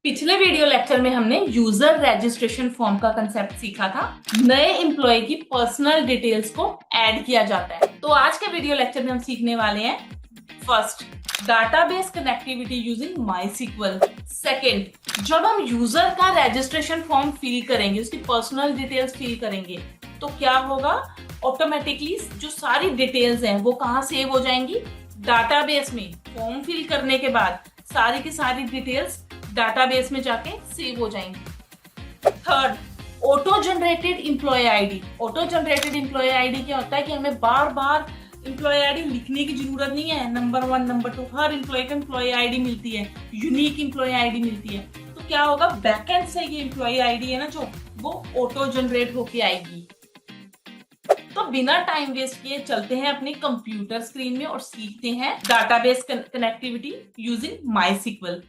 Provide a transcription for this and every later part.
पिछले video lecture में हमने यूजर रजिस्ट्रेशन फॉर्म का कंसेप्ट सीखा था। नए एम्प्लॉय की पर्सनल डिटेल्स को ऐड किया जाता है। तो आज के वीडियो लेक्चर में हम सीखने वाले हैं first, database connectivity using MySQL. Second, जब हम यूजर का रजिस्ट्रेशन फॉर्म फिल करेंगे, उसकी पर्सनल डिटेल्स फिल करेंगे, तो क्या होगा, ऑटोमेटिकली जो सारी डिटेल्स हैं वो कहाँ सेव हो जाएंगी, डाटाबेस में। फॉर्म फिल करने के बाद सारी की सारी डिटेल्स डाटाबेस में जाके सेव हो जाएंगी। Third, auto generated employee ID. Auto generated employee ID क्या होता है कि हमें बार बार एम्प्लॉय आईडी लिखने की जरूरत नहीं है। नंबर 1, नंबर 2, हर एम्प्लॉय को एम्प्लॉय आईडी मिलती है, यूनिक एम्प्लॉय आईडी मिलती है। तो क्या होगा, बैकएंड से ये एम्प्लॉय आईडी है ना जो, वो ऑटो जनरेट होके आएगी। तो बिना टाइम वेस्ट किए चलते हैं अपने कंप्यूटर स्क्रीन में और सीखते हैं डाटाबेस कनेक्टिविटी यूजिंग माईसीक्वल।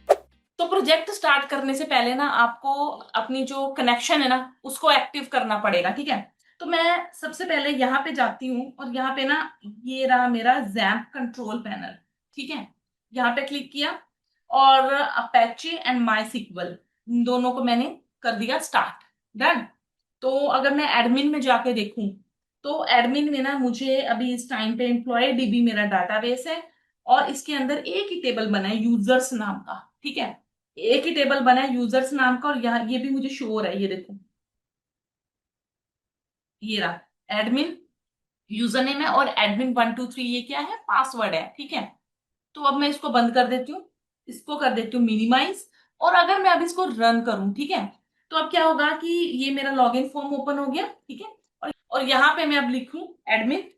तो प्रोजेक्ट स्टार्ट करने से पहले ना आपको अपनी जो कनेक्शन है ना उसको एक्टिव करना पड़ेगा, ठीक है। तो मैं सबसे पहले यहाँ पे जाती हूँ और यहाँ पे ना ये रहा मेरा जैम्प कंट्रोल पैनल, ठीक है। यहाँ पे क्लिक किया और अपेचे एंड माईसीक्वल इन दोनों को मैंने कर दिया स्टार्ट, डन। तो अगर मैं एडमिन में जाके देखूं तो एडमिन में ना मुझे अभी इस टाइम पे एम्प्लॉय डीबी मेरा डाटाबेस है और इसके अंदर एक ही टेबल बना है यूजर्स नाम का, ठीक है। एक ही टेबल बना है यूजर्स नाम का और यहाँ ये भी मुझे शो हो रहा है, ये देखो, ये रहा एडमिन यूजर नेम है और admin123 ये क्या है, पासवर्ड है, ठीक है। तो अब मैं इसको बंद कर देती हूँ, इसको कर देती हूँ मिनिमाइज। और अगर मैं अब इसको रन करूं, ठीक है, तो अब क्या होगा कि ये मेरा लॉगिन फॉर्म ओपन हो गया, ठीक है। और यहाँ पे मैं अब लिखूं एडमिन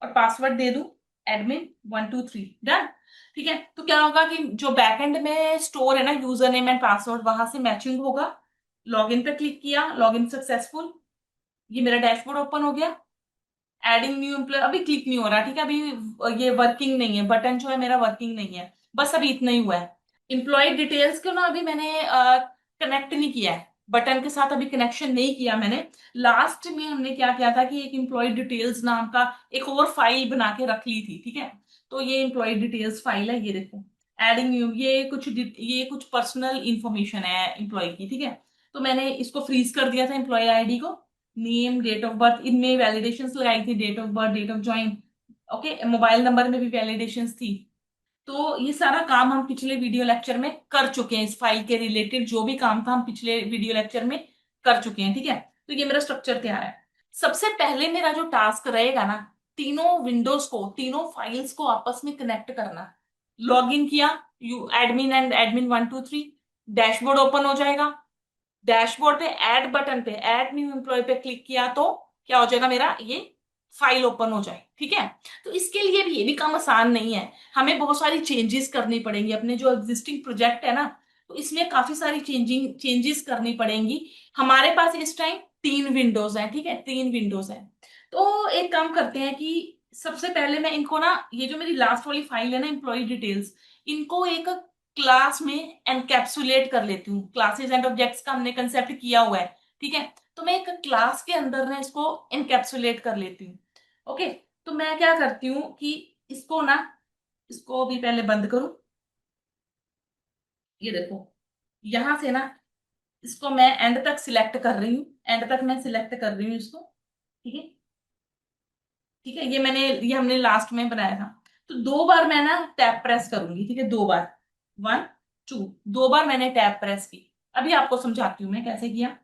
और पासवर्ड दे दूं admin123, डन। ठीक है, तो क्या होगा कि जो बैकएंड में स्टोर है ना यूजर नेम एंड पासवर्ड, वहां से मैचिंग होगा। लॉगिन पे क्लिक किया, लॉगिन सक्सेसफुल, ये मेरा डैशबोर्ड ओपन हो गया। एडिंग न्यू एम्प्लॉय अभी क्लिक नहीं हो रहा, ठीक है, अभी ये वर्किंग नहीं है, बटन जो है मेरा वर्किंग नहीं है, बस अभी इतना ही हुआ है। एम्प्लॉय डिटेल्स को ना अभी मैंने कनेक्ट नहीं किया है, बटन के साथ अभी कनेक्शन नहीं किया मैंने। लास्ट में हमने क्या किया था कि एक एम्प्लॉय डिटेल्स नाम का एक और फाइल बना के रख ली थी, ठीक है। तो ये एम्प्लॉय डिटेल्स फाइल है, ये देखो, एडिंग न्यू, ये कुछ पर्सनल इंफॉर्मेशन है एम्प्लॉय की, ठीक है। तो मैंने इसको फ्रीज कर दिया था एम्प्लॉय आईडी को। नेम, डेट ऑफ बर्थ, इनमें वैलिडेशंस लगाई थी, date of birth, date of join, okay, mobile number में भी वैलिडेशंस थी। तो ये सारा काम हम पिछले वीडियो लेक्चर में कर चुके हैं, इस फाइल के रिलेटेड जो भी काम था हम पिछले वीडियो लेक्चर में कर चुके हैं, ठीक है। तो ये मेरा स्ट्रक्चर तैयार है। सबसे पहले मेरा जो टास्क रहेगा ना, तीनों विंडोज को, तीनों फाइल्स को आपस में कनेक्ट करना। लॉगिन किया, you admin and admin123, dashboard open हो जाएगा। डैशबोर्ड पे ऐड बटन पे, ऐड न्यू एम्प्लॉय पे क्लिक किया तो क्या हो जाएगा, मेरा ये फाइल ओपन हो जाए, ठीक है। तो इसके लिए भी ये भी काम आसान नहीं है, हमें बहुत सारी चेंजेस करनी पड़ेंगी अपने जो एग्जिस्टिंग प्रोजेक्ट है ना। तो इसमें काफी सारी चेंजेस करनी पड़ेंगी। हमारे पास इस टाइम 3 विंडोज हैं, ठीक है, 3 विंडोज हैं। तो एक काम करते हैं कि सबसे पहले मैं इनको ना, ये जो मेरी लास्ट वाली फाइल है ना एम्प्लॉय डिटेल्स, इनको एक क्लास में एनकैप्सुलेट कर लेती हूँ। क्लासेस एंड ऑब्जेक्ट्स का हमने कंसेप्ट किया हुआ है, ठीक है। तो मैं एक क्लास के अंदर ना इसको एनकैप्सुलेट कर लेती हूँ, ओके। तो मैं क्या करती हूँ कि इसको ना, इसको भी पहले बंद करूं, ये देखो, यहां से ना इसको मैं एंड तक सिलेक्ट कर रही हूँ, एंड तक मैं सिलेक्ट कर रही हूँ इसको, ठीक है। ठीक है, ये हमने लास्ट में बनाया था। तो 2 बार मैं ना टैप प्रेस करूंगी, ठीक है, 2 बार, 1, 2, 2 बार मैंने टैप प्रेस की। अभी आपको समझाती हूँ मैं कैसे किया,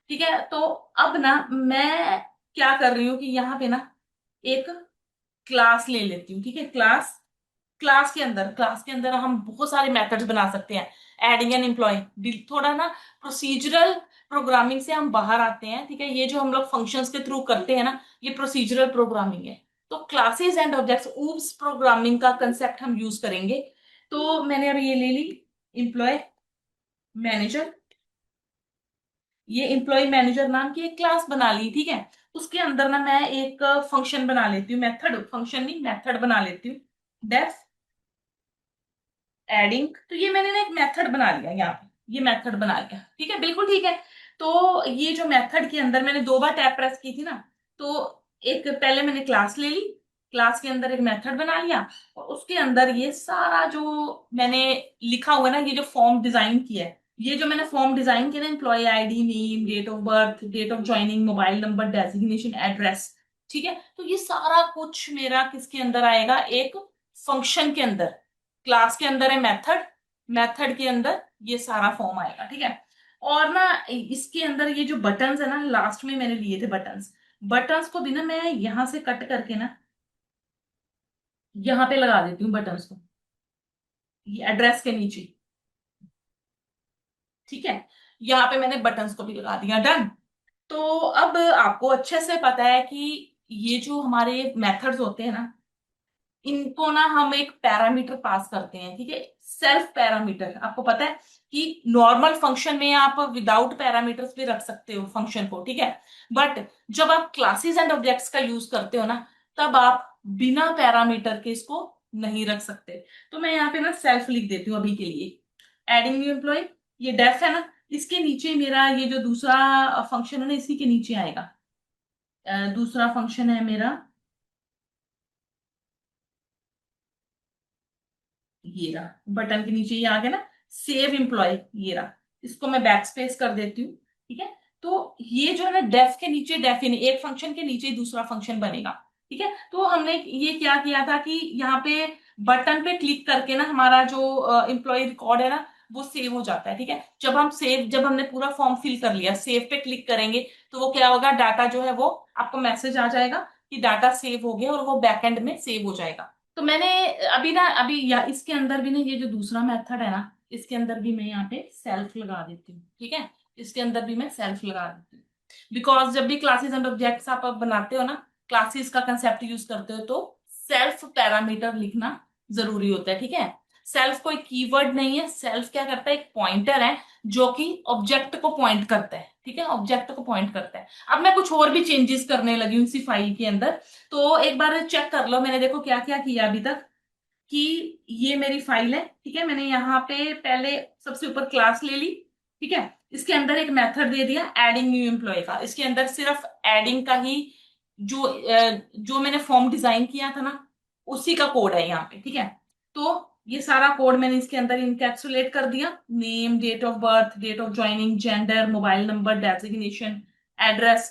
ठीक है। तो अब ना मैं क्या कर रही हूँ कि यहाँ पे ना एक क्लास ले लेती हूँ, ठीक है। क्लास के अंदर हम बहुत सारे मेथड्स बना सकते हैं। एडिंग एन एम्प्लॉय, थोड़ा ना प्रोसीजरल प्रोग्रामिंग से हम बाहर आते हैं, ठीक है। ये जो हम लोग फंक्शंस के थ्रू करते हैं ना, ये प्रोसीजरल प्रोग्रामिंग है। तो classes and objects, oops programming का कंसेप्ट हम यूज करेंगे। तो मैंने अब ये ले ली एम्प्लॉय मैनेजर, ये एम्प्लॉय मैनेजर नाम की एक क्लास बना ली, ठीक है। उसके अंदर ना मैं एक फंक्शन बना लेती हूँ, मेथड, फंक्शन नहीं मेथड बना लेती हूँ, डेफ एडिंग। तो ये मैंने ना एक मेथड बना लिया, यहाँ पे ये मेथड बना लिया, ठीक है, बिल्कुल ठीक है। तो ये जो मेथड के अंदर मैंने 2 बार टैप प्रेस की थी ना, तो एक पहले मैंने क्लास ले ली, क्लास के अंदर एक मेथड बना लिया और उसके अंदर ये सारा जो मैंने लिखा हुआ है ना, ये जो फॉर्म डिजाइन किया है, ये जो मैंने फॉर्म डिजाइन किया ना, employee ID, name, date of birth, date of joining, mobile number, designation, address, ठीक है, तो ये सारा कुछ मेरा किसके अंदर आएगा, एक फंक्शन के अंदर। क्लास के अंदर है मेथड, मेथड के अंदर ये सारा फॉर्म आएगा, ठीक है। और ना इसके अंदर ये जो बटन्स है ना, लास्ट में मैंने लिए थे बटन्स, बटन्स को भी ना मैं यहां से कट करके ना यहाँ पे लगा देती हूँ बटन्स को, ये एड्रेस के नीचे, ठीक है। यहाँ पे मैंने बटन्स को भी लगा दिया, डन। तो अब आपको अच्छे से पता है कि ये जो हमारे मेथड्स होते हैं ना, इनको ना हम एक पैरामीटर पास करते हैं, ठीक है, सेल्फ पैरामीटर। आपको पता है कि नॉर्मल फंक्शन में आप विदाउट पैरामीटर्स भी रख सकते हो फंक्शन को, ठीक है, बट जब आप क्लासेस एंड ऑब्जेक्ट्स का यूज करते हो ना, तब आप बिना पैरामीटर के इसको नहीं रख सकते। तो मैं यहाँ पे ना सेल्फ लिख देती हूँ अभी के लिए। एडिंग न्यू एम्प्लॉय, ये डेफ है ना, इसके नीचे मेरा ये जो दूसरा फंक्शन है ना, इसी के नीचे आएगा। दूसरा फंक्शन है मेरा ये रहा, बटन के नीचे ये आ गया ना, सेव एम्प्लॉय, ये रहा। इसको मैं बैक स्पेस कर देती हूँ, ठीक है। तो ये जो है ना, डेफ के नीचे डेफिन, एक फंक्शन के नीचे ही दूसरा फंक्शन बनेगा, ठीक है। तो हमने ये क्या किया था कि यहाँ पे बटन पे क्लिक करके ना हमारा जो एम्प्लॉय रिकॉर्ड है ना, वो सेव हो जाता है, ठीक है। जब हमने पूरा फॉर्म फिल कर लिया, सेव पे क्लिक करेंगे, तो वो क्या होगा, डाटा जो है वो आपको मैसेज आ जाएगा कि डाटा सेव हो गया, और वो बैकएंड में सेव हो जाएगा। तो मैंने अभी या इसके अंदर भी ना, ये जो दूसरा मेथड है ना, इसके अंदर भी मैं यहाँ पे सेल्फ लगा देती हूँ, ठीक है। इसके अंदर भी मैं सेल्फ लगा देती हूँ, बिकॉज जब भी क्लासेस एंड ऑब्जेक्ट्स आप बनाते हो ना, क्लासेस का कंसेप्ट यूज करते हो, तो सेल्फ पैरामीटर लिखना जरूरी होता है, ठीक है। सेल्फ कोई कीवर्ड नहीं है, सेल्फ क्या करता है, एक पॉइंटर है जो कि ऑब्जेक्ट को पॉइंट करता है, ठीक है, ऑब्जेक्ट को पॉइंट करता है। अब मैं कुछ और भी चेंजेस करने लगी हूँ इसी फाइल के अंदर, तो एक बार चेक कर लो मैंने देखो क्या क्या किया अभी तक। कि ये मेरी फाइल है, ठीक है, मैंने यहाँ पे पहले सबसे ऊपर क्लास ले ली, ठीक है। इसके अंदर एक मेथड दे दिया एडिंग न्यू एम्प्लॉय का, इसके अंदर सिर्फ एडिंग का ही जो मैंने फॉर्म डिजाइन किया था ना, उसी का कोड है यहाँ पे, ठीक है। तो ये सारा कोड मैंने इसके अंदर इनकैप्सुलेट कर दिया, name, date of birth, date of joining, gender, mobile number, designation, address,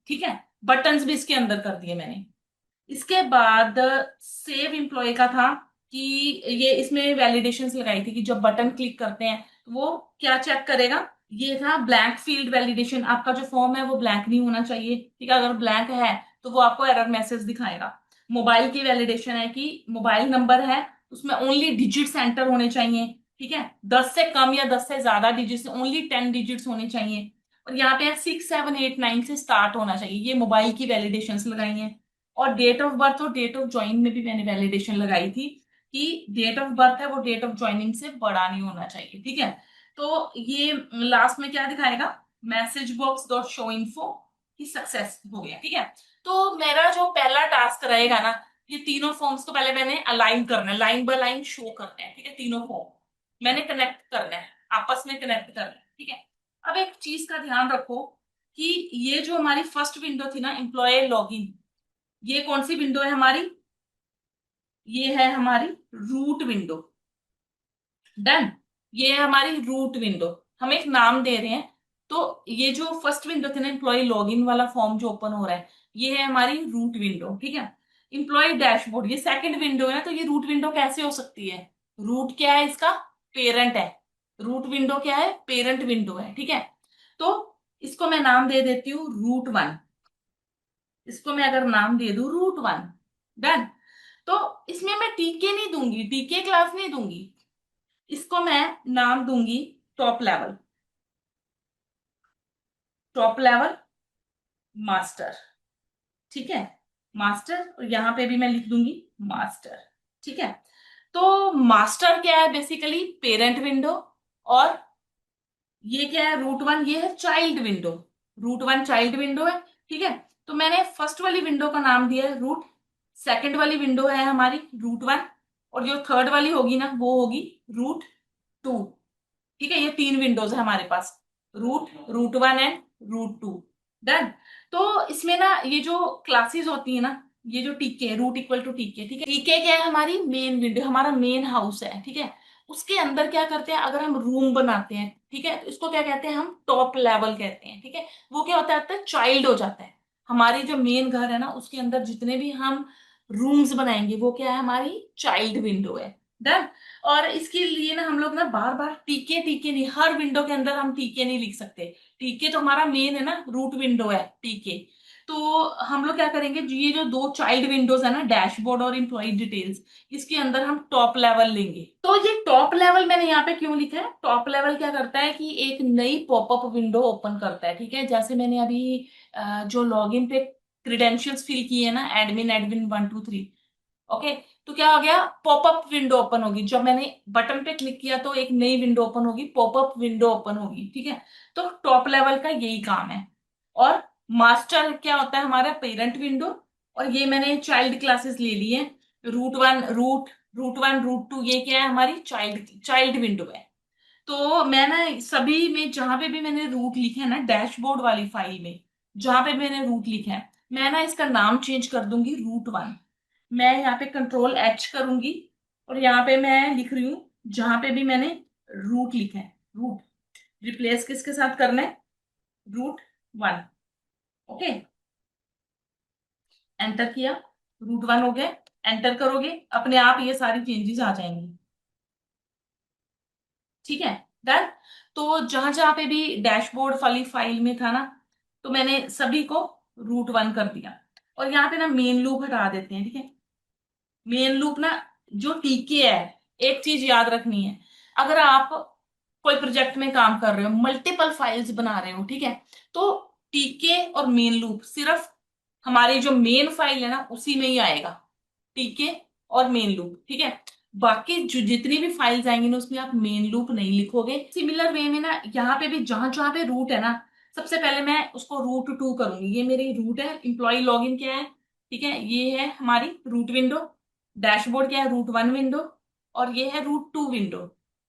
ठीक है। बटन्स भी इसके अंदर कर दिए मैंने। इसके बाद सेव एम्प्लॉय का था कि ये इसमें वैलिडेशंस लगाई थी कि जब बटन क्लिक करते हैं तो वो क्या चेक करेगा, ये था ब्लैंक फील्ड वैलिडेशन। आपका जो फॉर्म है वो ब्लैंक नहीं होना चाहिए, ठीक है, अगर ब्लैंक है तो वो आपको एरर मैसेज दिखाएगा। मोबाइल की वैलिडेशन है कि मोबाइल नंबर है, उसमें ओनली डिजिट्स एंटर होने चाहिए, ठीक है, 10 से कम या 10 से ज्यादा डिजिट्स, ओनली 10 डिजिट्स होने चाहिए। और यहाँ पे 6, 7, 8, 9 से स्टार्ट होना चाहिए, ये मोबाइल की वैलिडेशंस लगाई हैं। और डेट ऑफ बर्थ और डेट ऑफ ज्वाइन में भी मैंने वैलिडेशन लगाई थी कि डेट ऑफ बर्थ है वो डेट ऑफ ज्वाइनिंग से बड़ा नहीं होना चाहिए, ठीक है। तो ये लास्ट में क्या दिखाएगा, message box dot show info की सक्सेस हो गया, ठीक है। तो मेरा जो पहला टास्क रहेगा ना, ये तीनों फॉर्म्स को पहले मैंने अलाइन करना है, लाइन बाय लाइन शो करना है, ठीक है, तीनों फॉर्म मैंने कनेक्ट करना है, आपस में कनेक्ट करना है, ठीक है। अब एक चीज का ध्यान रखो कि ये जो हमारी फर्स्ट विंडो थी ना, एम्प्लॉय लॉगिन, ये कौन सी विंडो है हमारी, ये है हमारी रूट विंडो, डन। ये है हमारी रूट विंडो, हम एक नाम दे रहे हैं। तो ये जो फर्स्ट विंडो थी ना, एम्प्लॉय लॉगिन वाला फॉर्म जो ओपन हो रहा है, ये है हमारी रूट विंडो, ठीक है। एम्प्लॉय डैशबोर्ड ये सेकंड विंडो है ना, तो ये रूट विंडो कैसे हो सकती है, रूट क्या है इसका, पेरेंट है। रूट विंडो क्या है, पेरेंट विंडो है, ठीक है। तो इसको मैं नाम दे देती हूँ रूट 1, इसको मैं अगर नाम दे दूं रूट 1, डन। तो इसमें मैं टीके नहीं दूंगी, टीके क्लास नहीं दूंगी, इसको मैं नाम दूंगी top level, top level master, ठीक है, मास्टर। और यहां पे भी मैं लिख दूंगी मास्टर, ठीक है। तो मास्टर क्या है, बेसिकली पेरेंट विंडो, और ये क्या है रूट 1, ये है child window, root 1 child window है, ठीक है। तो मैंने फर्स्ट वाली विंडो का नाम दिया है रूट, सेकंड वाली विंडो है हमारी रूट 1, और जो थर्ड वाली होगी ना वो होगी रूट 2, ठीक है। ये तीन विंडोज है हमारे पास, रूट 1 एंड रूट 2, डन। तो इसमें ना ये जो क्लासेस होती है ना, ये जो टीके, रूट इक्वल टू टीके, ठीक है, टीके क्या है, हमारी मेन विंडो, हमारा मेन हाउस है, ठीक है। उसके अंदर क्या करते हैं, अगर हम रूम बनाते हैं, ठीक है, तो इसको क्या कहते हैं, हम टॉप लेवल कहते हैं, ठीक है। वो क्या होता है चाइल्ड हो जाता है। हमारी जो मेन घर है ना, उसके अंदर जितने भी हम रूम्स बनाएंगे वो क्या है, हमारी चाइल्ड विंडो है। डन। और इसके लिए ना हम लोग ना बार बार टीके टीके नहीं, हर विंडो के अंदर हम टीके नहीं लिख सकते। टीके तो हमारा मेन है ना, रूट विंडो है टीके। तो हम लोग क्या करेंगे, ये जो दो चाइल्ड विंडोज है ना, डैशबोर्ड और इम्प्लॉय डिटेल्स, इसके अंदर हम टॉप लेवल लेंगे। तो ये टॉप लेवल मैंने यहाँ पे क्यों लिखा है, टॉप लेवल क्या करता है कि एक नई पॉपअप विंडो ओपन करता है, ठीक है। जैसे मैंने अभी जो लॉगिन पे क्रीडेंशियल्स फिल किए हैं ना, एडमिन एडमिन 1 2 3, ओके। तो क्या हो गया, पॉपअप विंडो ओपन होगी। जब मैंने बटन पे क्लिक किया तो एक नई विंडो ओपन होगी, पॉपअप विंडो ओपन होगी, ठीक है। तो टॉप लेवल का यही काम है। और मास्टर क्या होता है, हमारा पेरेंट विंडो। और ये मैंने चाइल्ड क्लासेस ले ली है, रूट वन रूट टू, ये क्या है, हमारी चाइल्ड चाइल्ड विंडो है। तो मैं ना सभी में जहां पे भी मैंने रूट लिखे है ना, डैशबोर्ड वाली फाइल में जहां पे मैंने रूट लिखा है, मैं ना इसका नाम चेंज कर दूंगी रूट 1। मैं यहाँ पे कंट्रोल H करूंगी, और यहाँ पे मैं लिख रही हूँ जहां पे भी मैंने रूट लिखा है, रूट रिप्लेस किसके साथ करना है, रूट 1। ओके, एंटर किया, रूट 1 हो गया। एंटर करोगे, अपने आप ये सारी चेंजेस आ जाएंगी, ठीक है। डन। तो जहां जहां पे भी डैशबोर्ड वाली फाइल में था ना, तो मैंने सभी को रूट 1 कर दिया। और यहाँ पे ना मेन लूप हटा देते हैं, ठीक है। मेन लूप ना, जो टीके है, एक चीज याद रखनी है, अगर आप कोई प्रोजेक्ट में काम कर रहे हो, मल्टीपल फाइल्स बना रहे हो, ठीक है, तो टीके और मेन लूप सिर्फ हमारी जो मेन फाइल है ना उसी में ही आएगा, टीके और मेन लूप, ठीक है। बाकी जो जितनी भी फाइल्स आएंगी ना, उसमें आप मेन लूप नहीं लिखोगे। सिमिलर वे में ना, यहाँ पे भी जहां जहां पे रूट है ना, सबसे पहले मैं उसको रूट 2 करूंगी। ये मेरी रूट है, इम्प्लॉय लॉगिन क्या है, ठीक है, ये है हमारी रूट विंडो। डैशबोर्ड क्या है, रूट 1 विंडो। और ये है रूट 2 विंडो।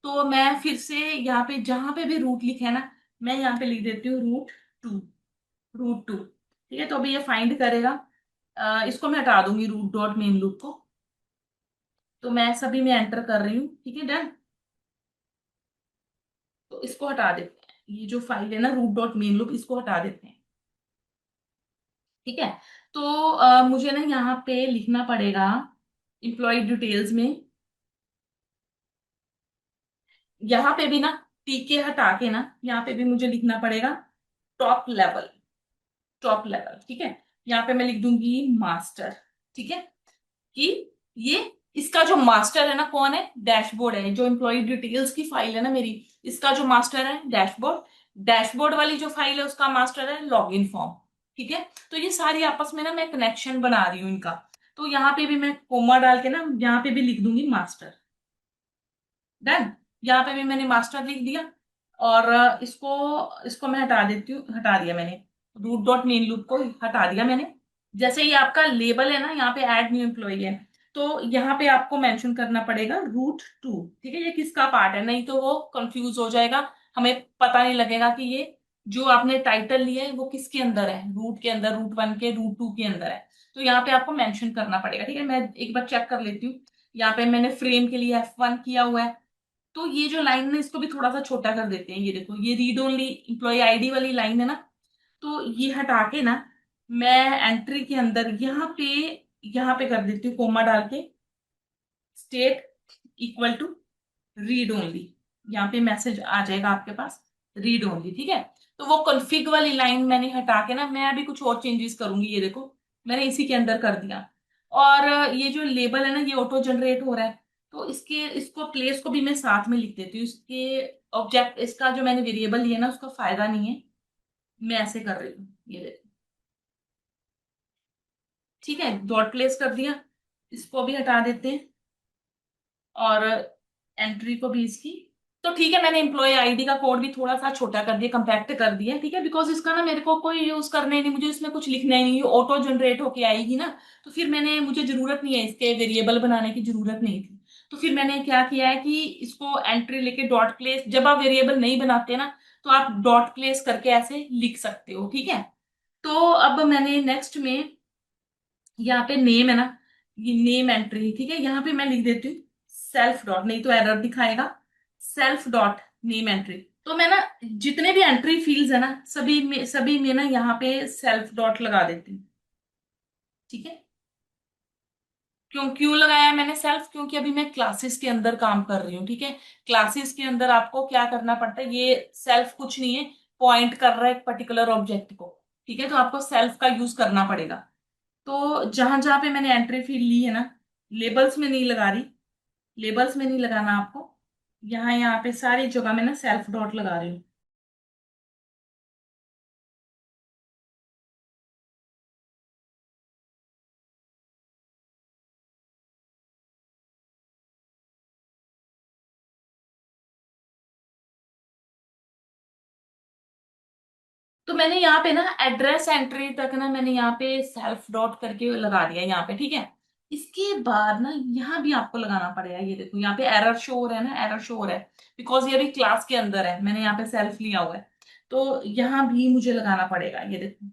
तो मैं फिर से यहाँ पे जहां पे भी रूट लिखा है ना, मैं यहाँ पे लिख देती हूँ रूट 2, रूट 2, ठीक है। तो अभी ये फाइंड करेगा। इसको मैं हटा दूंगी रूट डॉट मेन लूप को। तो मैं सभी में एंटर कर रही हूँ, ठीक है। डन। तो इसको हटा देते हैं, ये जो फाइल है ना रूट डॉट मेन लूप, इसको हटा देते हैं, ठीक है। तो मुझे ना यहाँ पे लिखना पड़ेगा इम्प्लॉय डिटेल्स में, यहाँ पे भी ना टीके हटा के ना, यहाँ पे भी मुझे लिखना पड़ेगा टॉप लेवल, टॉप लेवल, ठीक है। यहाँ पे मैं लिख दूंगी मास्टर, ठीक है। कि ये इसका जो मास्टर है ना कौन है, डैशबोर्ड है। जो एम्प्लॉय डिटेल्स की फाइल है ना मेरी, इसका जो मास्टर है डैशबोर्ड। डैशबोर्ड वाली जो फाइल है उसका मास्टर है लॉगिन फॉर्म, ठीक है। तो ये सारी आपस में ना मैं कनेक्शन बना रही हूँ इनका। तो यहाँ पे भी मैं कोमा डाल के ना यहाँ पे भी लिख दूंगी मास्टर। डन। यहाँ पे भी मैंने मास्टर लिख दिया। और इसको इसको मैं हटा देती हूँ, हटा दिया मैंने, रूट डॉट मेन लूप को हटा दिया मैंने। जैसे ये आपका लेबल है ना, यहाँ पे ऐड न्यू एम्प्लॉय है, तो यहाँ पे आपको मेंशन करना पड़ेगा रूट 2, ठीक है। ये किसका पार्ट है, नहीं तो वो कंफ्यूज हो जाएगा, हमें पता नहीं लगेगा कि ये जो आपने टाइटल लिया है वो किसके अंदर है, रूट के अंदर, रूट 1 के, रूट 2 के अंदर है। तो यहाँ पे आपको मेंशन करना पड़ेगा, ठीक है। मैं एक बार चेक कर लेती हूँ। यहाँ पे मैंने फ्रेम के लिए F1 किया हुआ है। तो ये जो लाइन है इसको भी थोड़ा सा छोटा कर देते हैं। ये देखो, ये रीड ओनली इम्प्लॉय आईडी वाली लाइन है ना, तो ये हटा के ना मैं एंट्री के अंदर यहाँ पे कर देती हूँ कोमा डाल के, state equal to read only. यहाँ पे मैसेज आ जाएगा आपके पास, रीड ओनली, ठीक है। तो वो कॉन्फ़िग वाली लाइन मैंने हटा के ना, मैं अभी कुछ और चेंजेस करूंगी। ये देखो, मैंने इसी के अंदर कर दिया। और ये जो लेबल है ना, ये ऑटो जनरेट हो रहा है, तो इसके इसको प्लेस को भी मैं साथ में लिख देती हूँ। इसके ऑब्जेक्ट, इसका जो मैंने वेरिएबल लिया ना उसका फायदा नहीं है, मैं ऐसे कर रही हूँ। ये देखो, ठीक है, डॉट प्लेस कर दिया। इसको भी हटा देते हैं, और एंट्री को भी इसकी। तो ठीक है, मैंने एम्प्लॉय आईडी का कोड भी थोड़ा सा छोटा कर दिया, कंपैक्ट कर दिया, ठीक है। बिकॉज इसका ना मेरे को कोई यूज करना ही नहीं, मुझे इसमें कुछ लिखना ही नहीं, ऑटो जनरेट होके आएगी ना। तो फिर मुझे जरूरत नहीं है, इसके वेरिएबल बनाने की जरूरत नहीं थी। तो फिर मैंने क्या किया है कि इसको एंट्री लेके डॉट प्लेस, जब आप वेरिएबल नहीं बनाते ना, तो आप डॉट प्लेस करके ऐसे लिख सकते हो, ठीक है। तो अब मैंने नेक्स्ट में यहाँ पे नेम है ना, ये नेम एंट्री, ठीक है, यहाँ पे मैं लिख देती हूँ सेल्फ डॉट, नहीं तो एरर दिखाएगा, सेल्फ डॉट नेम एंट्री। तो मैं ना जितने भी एंट्री फील्ड्स है ना, सभी में ना यहाँ पे सेल्फ डॉट लगा देती हूँ। ठीक है। क्यों क्यों लगाया मैंने सेल्फ? क्योंकि अभी मैं क्लासेस के अंदर काम कर रही हूँ। ठीक है। क्लासेस के अंदर आपको क्या करना पड़ता है, ये सेल्फ कुछ नहीं है, पॉइंट कर रहा है एक पर्टिकुलर ऑब्जेक्ट को। ठीक है। तो आपको सेल्फ का यूज करना पड़ेगा। तो जहां जहां पे मैंने एंट्री फील्ड ली है ना, लेबल्स में नहीं लगा रही, लेबल्स में नहीं लगाना आपको, यहाँ यहाँ पे सारी जगह में ना सेल्फ डॉट लगा रही हूँ। तो मैंने यहाँ पे ना एड्रेस एंट्री तक ना मैंने यहाँ पे सेल्फ डॉट करके लगा दिया यहाँ पे। ठीक है। इसके बाद ना यहाँ भी आपको लगाना पड़ेगा। ये देखो यहाँ पे एरर शो हो रहा है ना, एरर शो हो रहा है बिकॉज ये अभी क्लास के अंदर है, मैंने यहाँ पे सेल्फ लिया हुआ है। तो यहाँ भी मुझे लगाना पड़ेगा, ये देखो।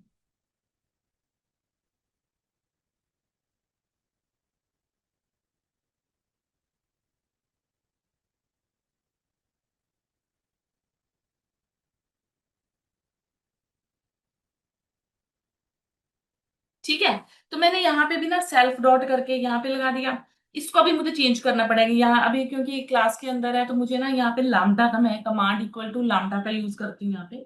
ठीक है। तो मैंने यहाँ पे भी ना सेल्फ डॉट करके यहाँ पे लगा दिया। इसको अभी मुझे चेंज करना पड़ेगा यहाँ अभी, क्योंकि क्लास के अंदर है तो मुझे ना यहाँ पे लामडा का, मैं कमांड इक्वल टू लामडा का यूज करती हूँ यहाँ पे।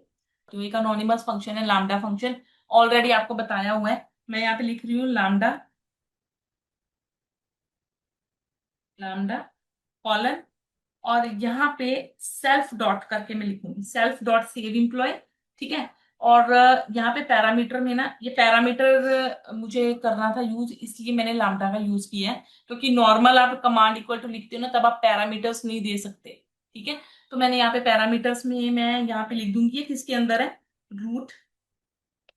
तो एक अनोनिमस फंक्शन है लामडा फंक्शन, ऑलरेडी आपको बताया हुआ है। मैं यहाँ पे लिख रही हूँ लामडा, लामडा कॉलन, और यहाँ पे सेल्फ डॉट करके मैं लिखूंगी सेल्फ डॉट सेव एम्प्लॉय। ठीक है। और यहाँ पे पैरामीटर में ना, ये पैरामीटर मुझे करना था यूज, इसलिए मैंने लैम्डा का यूज किया है। क्योंकि नॉर्मल आप कमांड इक्वल टू लिखते हो ना, तब आप पैरामीटर्स नहीं दे सकते। ठीक है। तो मैंने यहाँ पे पैरामीटर्स में मैं यहाँ पे लिख दूंगी, ये किसके अंदर है, रूट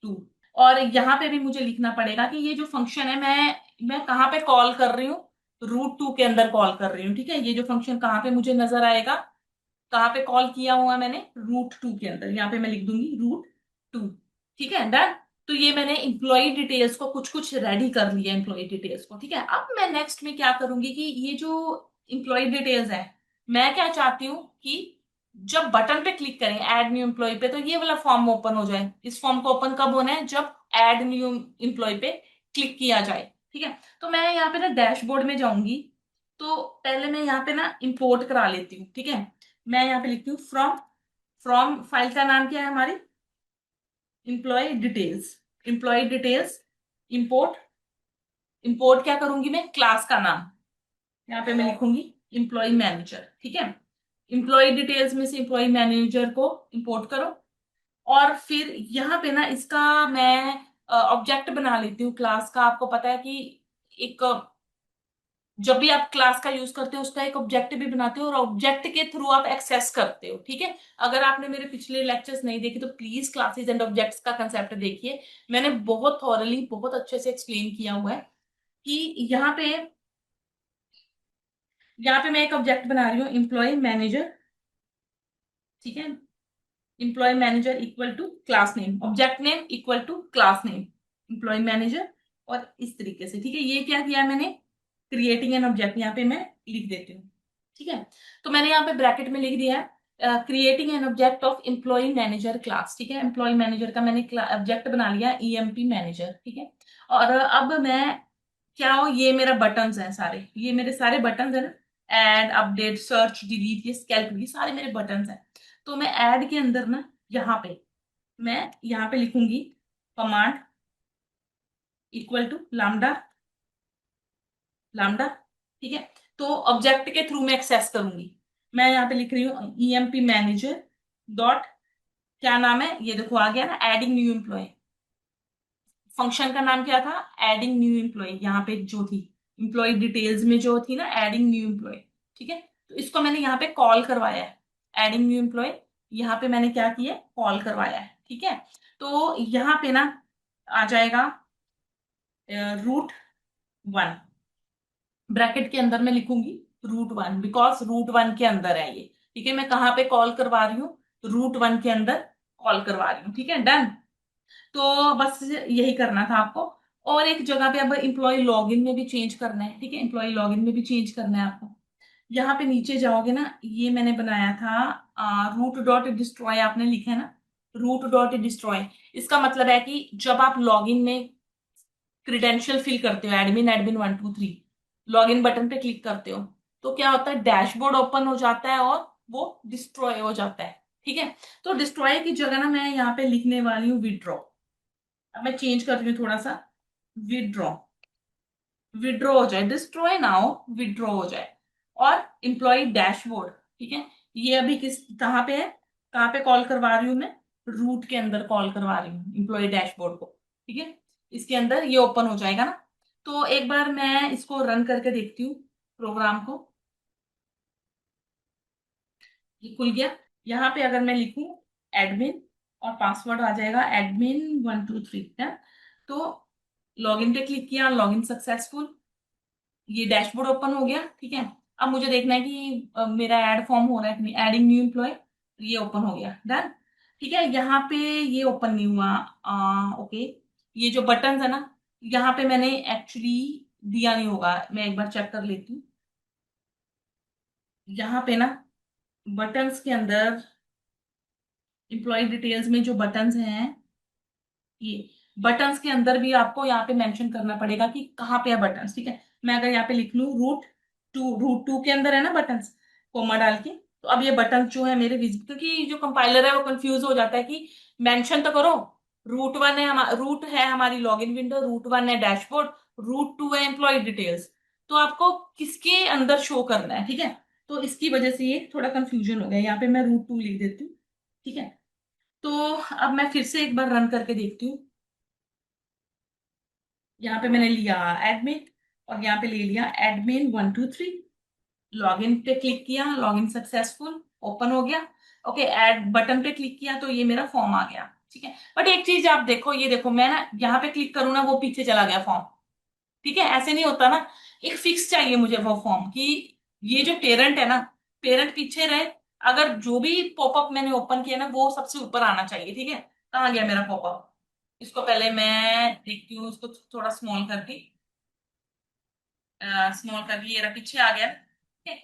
टू। और यहाँ पे भी मुझे लिखना पड़ेगा कि ये जो फंक्शन है मैं कहाँ पे कॉल कर रही हूँ, रूट टू के अंदर कॉल कर रही हूँ। ठीक है। ये जो फंक्शन कहाँ पे मुझे नजर आएगा, कहाँ पे कॉल किया हुआ मैंने, रूट टू के अंदर, यहाँ पे मैं लिख दूंगी रूट टू। ठीक है, डन। तो ये मैंने इंप्लॉय डिटेल्स को कुछ कुछ रेडी कर लिया, इंप्लॉय डिटेल्स को। ठीक है। अब मैं नेक्स्ट में क्या करूंगी कि ये जो इंप्लॉय डिटेल्स है, मैं क्या चाहती हूँ कि जब बटन पे क्लिक करें ऐड न्यू एम्प्लॉय पे, तो ये वाला फॉर्म ओपन हो जाए। इस फॉर्म को ओपन कब होना है, जब ऐड न्यू एम्प्लॉय पे क्लिक किया जाए। ठीक है। तो मैं यहाँ पे ना डैशबोर्ड में जाऊंगी। तो पहले मैं यहाँ पे ना इंपोर्ट करा लेती हूँ। ठीक है। मैं यहाँ पे लिखती हूँ फ्रॉम, फ्रॉम फाइल का नाम क्या है हमारी, employee details, employee details import. Import क्या करूंगी मैं, क्लास का नाम, यहाँ पे मैं लिखूंगी इंप्लॉय मैनेजर। ठीक है। इंप्लॉय डिटेल्स में से इंप्लॉय मैनेजर को इंपोर्ट करो। और फिर यहाँ पे ना इसका मैं ऑब्जेक्ट बना लेती हूँ क्लास का। आपको पता है कि एक जब भी आप क्लास का यूज करते हो उसका एक ऑब्जेक्ट भी बनाते हो, और ऑब्जेक्ट के थ्रू आप एक्सेस करते हो। ठीक है। अगर आपने मेरे पिछले लेक्चर्स नहीं देखे तो प्लीज क्लासेस एंड ऑब्जेक्ट्स का कंसेप्ट देखिए। मैंने बहुत थॉरली, बहुत अच्छे से एक्सप्लेन किया हुआ है कि यहाँ पे मैं एक ऑब्जेक्ट बना रही हूँ एम्प्लॉय मैनेजर। ठीक है। Employee manager equal to class name, object name equal to class name, employee manager. और इस तरीके से, ठीक है, ये क्या किया मैंने, क्रिएटिंग एन ऑब्जेक्ट, यहाँ पे मैं लिख देती हूँ। ठीक है। तो मैंने यहाँ पे ब्रैकेट में लिख दिया है creating an object of employee manager class. ठीक है। एम्प्लॉय मैनेजर का मैंने ऑब्जेक्ट बना लिया ईएमपी मैनेजर। ठीक है। और अब मैं क्या हो, ये मेरा बटन्स हैं सारे, ये मेरे सारे बटन्स है ना, ऐड, अपडेट, सर्च, डिलीट, ये स्कैल्प, ये सारे मेरे बटन्स हैं। तो मैं ऐड के अंदर ना, यहाँ पे मैं यहाँ पे लिखूंगी command equal to lambda, lambda. ठीक है। तो ऑब्जेक्ट के थ्रू मैं एक्सेस करूंगी। मैं यहाँ पे लिख रही हूँ ईएमपी मैनेजर डॉट, क्या नाम है, ये देखो आ गया ना, एडिंग न्यू एम्प्लॉय। फंक्शन का नाम क्या था, एडिंग न्यू एम्प्लॉय, यहाँ पे जो थी एम्प्लॉय डिटेल्स में जो थी ना, एडिंग न्यू एम्प्लॉय। ठीक है। तो इसको मैंने यहाँ पे कॉल करवाया है, एडिंग न्यू एम्प्लॉय, यहाँ पे मैंने क्या किया, कॉल करवाया है। ठीक है। तो यहाँ पे ना आ जाएगा रूट वन, ब्रैकेट के अंदर मैं लिखूंगी root one, because root one के अंदर है ये। ठीक है। मैं कहाँ पे कॉल करवा रही हूँ, रूट वन के अंदर कॉल करवा रही हूँ। ठीक है, डन। तो बस यही करना था आपको। और एक जगह पे अब एम्प्लॉय लॉगिन में भी चेंज करना है। ठीक है। एम्प्लॉय लॉगिन में भी चेंज करना है आपको। यहाँ पे नीचे जाओगे ना, ये मैंने बनाया था रूट डॉट डिस्ट्रॉय, आपने लिखा है ना रूट डॉट डिस्ट्रॉय। इसका मतलब है कि जब आप लॉगिन में क्रीडेंशियल फिल करते हो, एडमिन एडमिन 1 2 3, लॉगिन बटन पे क्लिक करते हो, तो क्या होता है, डैशबोर्ड ओपन हो जाता है और वो डिस्ट्रॉय हो जाता है। ठीक है, तो डिस्ट्रॉय की जगह ना मैं यहाँ पे लिखने वाली हूँ विड्रॉ। अब मैं चेंज कर रही हूँ थोड़ा सा, विड्रॉ, विड्रॉ हो जाए, डिस्ट्रॉय ना हो, विड्रॉ हो जाए। और एम्प्लॉय डैशबोर्ड, ठीक है, ये अभी किस कहाँ पे है, कहाँ पे कॉल करवा रही हूँ मैं, रूट के अंदर कॉल करवा रही हूँ एम्प्लॉय डैशबोर्ड को। ठीक है, इसके अंदर ये ओपन हो जाएगा ना। तो एक बार मैं इसको रन करके देखती हूँ प्रोग्राम को। ये खुल गया। यहाँ पे अगर मैं लिखूं एडमिन और पासवर्ड आ जाएगा admin123 है। तो लॉगिन पे क्लिक किया, लॉगिन सक्सेसफुल, ये डैशबोर्ड ओपन हो गया। ठीक है, अब मुझे देखना है कि मेरा ऐड फॉर्म हो रहा है कि नहीं, एडिंग न्यू एम्प्लॉय, ये ओपन हो गया, डन। ठीक है, यहाँ पे ये ओपन नहीं हुआ, ओके। ये जो बटन है ना, यहाँ पे मैंने एक्चुअली दिया नहीं होगा, मैं एक बार चेक कर लेती हूँ। यहाँ पे ना बटन्स के अंदर, एम्प्लॉय डिटेल्स में जो बटन्स हैं, ये बटन्स के अंदर भी आपको यहाँ पे मेंशन करना पड़ेगा कि कहाँ पे है बटन्स। ठीक है, मैं अगर यहाँ पे लिख लूँ रूट टू के अंदर है ना बटन्स, कोमा डाल के, तो अब ये बटन जो है मेरे विजिट, क्योंकि जो कंपाइलर है वो कंफ्यूज हो जाता है कि मेंशन तो करो, रूट 1 है रूट है हमारी लॉगिन विंडो, रूट 1 है डैशबोर्ड, रूट 2 है एम्प्लॉय डिटेल्स, तो आपको किसके अंदर शो करना है। ठीक है, तो इसकी वजह से ये थोड़ा कंफ्यूजन हो गया, यहाँ पे मैं रूट 2 लिख देती हूँ। ठीक है, तो अब मैं फिर से एक बार रन करके देखती हूँ। यहाँ पे मैंने लिया एडमिन, और यहाँ पे ले लिया admin123, लॉगिन पे क्लिक किया, लॉगिन सक्सेसफुल, ओपन हो गया। ओके, ऐड बटन पे क्लिक किया तो ये मेरा फॉर्म आ गया। ठीक है, बट एक चीज आप देखो, ये देखो मैं ना यहाँ पे क्लिक करूँ ना, वो पीछे चला गया फॉर्म। ठीक है, ऐसे नहीं होता ना, एक फिक्स चाहिए मुझे वो फॉर्म कि ये जो पेरेंट है ना, पेरेंट पीछे रहे, अगर जो भी पॉपअप मैंने ओपन किया ना वो सबसे ऊपर आना चाहिए। ठीक है, कहाँ गया मेरा पॉपअप, इसको पहले मैं देखती हूँ, इसको थोड़ा स्मॉल करके, स्मॉल कर लिया, पीछे आ गया। ठीक है,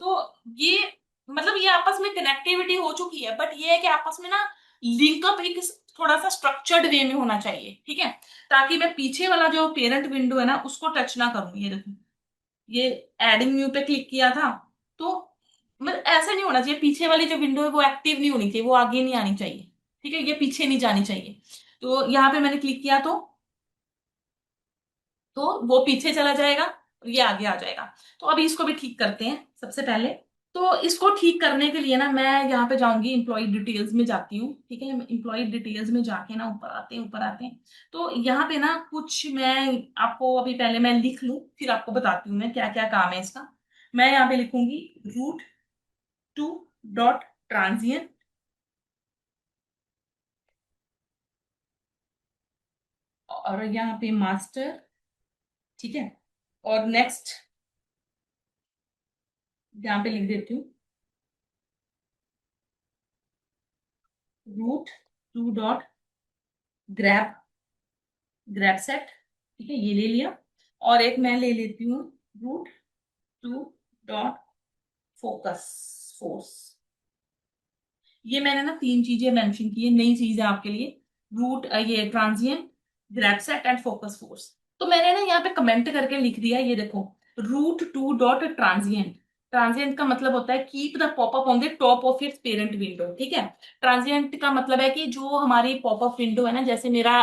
तो ये मतलब ये आपस में कनेक्टिविटी हो चुकी है, बट ये है कि आपस में ना लिंकअप एक थोड़ा सा स्ट्रक्चर्ड वे में होना चाहिए। ठीक है, ताकि मैं पीछे वाला जो पेरेंट विंडो है ना उसको टच ना करूं। ये देखो, ये एडिंग न्यू पे क्लिक किया था, तो मतलब ऐसे नहीं होना चाहिए, पीछे वाली जो विंडो है वो एक्टिव नहीं होनी चाहिए, वो आगे नहीं आनी चाहिए। ठीक है, ये पीछे नहीं जानी चाहिए। तो यहाँ पे मैंने क्लिक किया तो वो पीछे चला जाएगा और ये आगे आ जाएगा। तो अभी इसको भी ठीक करते हैं सबसे पहले। तो इसको ठीक करने के लिए ना मैं यहाँ पे जाऊंगी, इंप्लॉय डिटेल्स में जाती हूँ। ठीक है, इंप्लॉय डिटेल्स में जाके ना ऊपर आते हैं, ऊपर आते हैं। तो यहाँ पे ना कुछ मैं आपको अभी पहले मैं लिख लूँ, फिर आपको बताती हूँ मैं क्या क्या काम है इसका। मैं यहाँ पे लिखूंगी रूट 2 डॉट ट्रांजिएंट, और यहाँ पे मास्टर। ठीक है, और नेक्स्ट यहाँ पे लिख देती हूँ रूट 2 डॉट ग्रैब सेट। ठीक है, ये ले लिया। और एक मैं ले लेती हूँ रूट 2 डॉट फोकस फोर्स। ये मैंने ना 3 चीजें मेंशन की है, नई चीज है आपके लिए, ये transient, grab set and focus force. तो मैंने ना यहाँ पे कमेंट करके लिख दिया, ये देखो रूट 2 डॉट ट्रांजिएंट। ट्रांजिएंट का मतलब होता है keep the popup on the top of its parent window. ठीक है, ट्रांजिएंट का मतलब है कि जो हमारी पॉपअप विंडो है ना, जैसे मेरा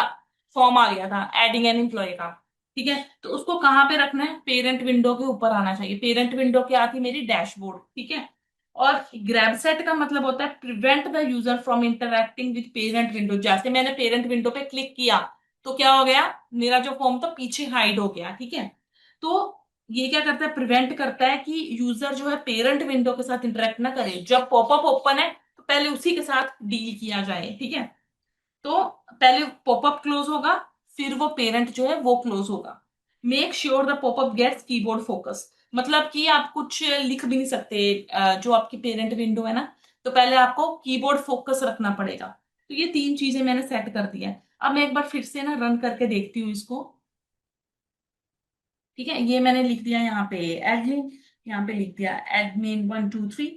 फॉर्म आ गया था एडिंग एन एम्प्लॉय का, ठीक है, तो उसको कहाँ पे रखना है, पेरेंट विंडो के ऊपर आना चाहिए। पेरेंट विंडो क्या थी, मेरी डैशबोर्ड। ठीक है, और ग्रैब सेट का मतलब होता है prevent the user from interacting with parent window. जैसे मैंने पेरेंट विंडो पे क्लिक किया तो क्या हो गया, मेरा जो फॉर्म था पीछे हाइड हो गया। ठीक है, तो ये क्या करता है, प्रिवेंट करता है कि यूजर जो है पेरेंट विंडो के साथ इंटरेक्ट ना करे। जब पॉपअप ओपन है तो पहले उसी के साथ डील किया जाए। ठीक है, तो पहले पॉपअप क्लोज होगा, फिर वो पेरेंट जो है वो क्लोज होगा। Make sure the popup gets keyboard focus, मतलब कि आप कुछ लिख भी नहीं सकते, जो आपकी पेरेंट विंडो है ना, तो पहले आपको कीबोर्ड फोकस रखना पड़ेगा। तो ये 3 चीजें मैंने सेट कर दिया है। अब मैं एक बार फिर से ना रन करके देखती हूँ इसको। ठीक है, ये मैंने लिख दिया यहाँ पे एडमिन, यहाँ पे लिख दिया एडमिन 1 2 3।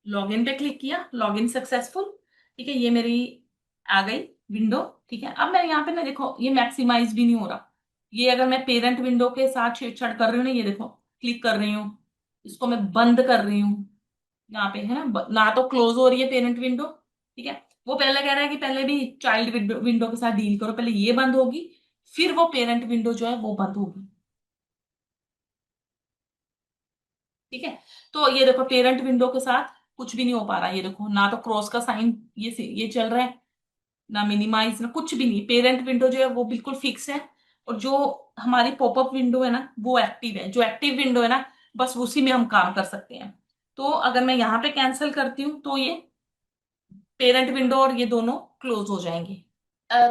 लॉगिन पे क्लिक किया, लॉगिन सक्सेसफुल। ठीक है, ये मेरी आ गई विंडो। ठीक है, अब मैं यहाँ पे ना देखो ये मैक्सिमाइज भी नहीं हो रहा। ये अगर मैं पेरेंट विंडो के साथ छेड़छाड़ कर रही हूँ ना, ये देखो क्लिक कर रही हूँ, इसको मैं बंद कर रही हूँ। यहाँ पे है ना, ना तो क्लोज हो रही है पेरेंट विंडो। ठीक है, वो पहले कह रहा है कि पहले भी चाइल्ड विंडो विंडो के साथ डील करो, पहले ये बंद होगी, फिर वो पेरेंट विंडो जो है वो बंद होगी। ठीक है, तो ये देखो पेरेंट विंडो के साथ कुछ भी नहीं हो पा रहा। ये देखो ना तो क्रॉस का साइन ये चल रहा है, ना मिनिमाइज, ना कुछ भी नहीं। पेरेंट विंडो जो है वो बिल्कुल फिक्स है, और जो हमारी पॉपअप विंडो है ना वो एक्टिव है। जो एक्टिव विंडो है ना, बस उसी में हम काम कर सकते हैं। तो अगर मैं यहाँ पे कैंसिल करती हूँ तो ये पेरेंट विंडो और ये दोनों क्लोज हो जाएंगे।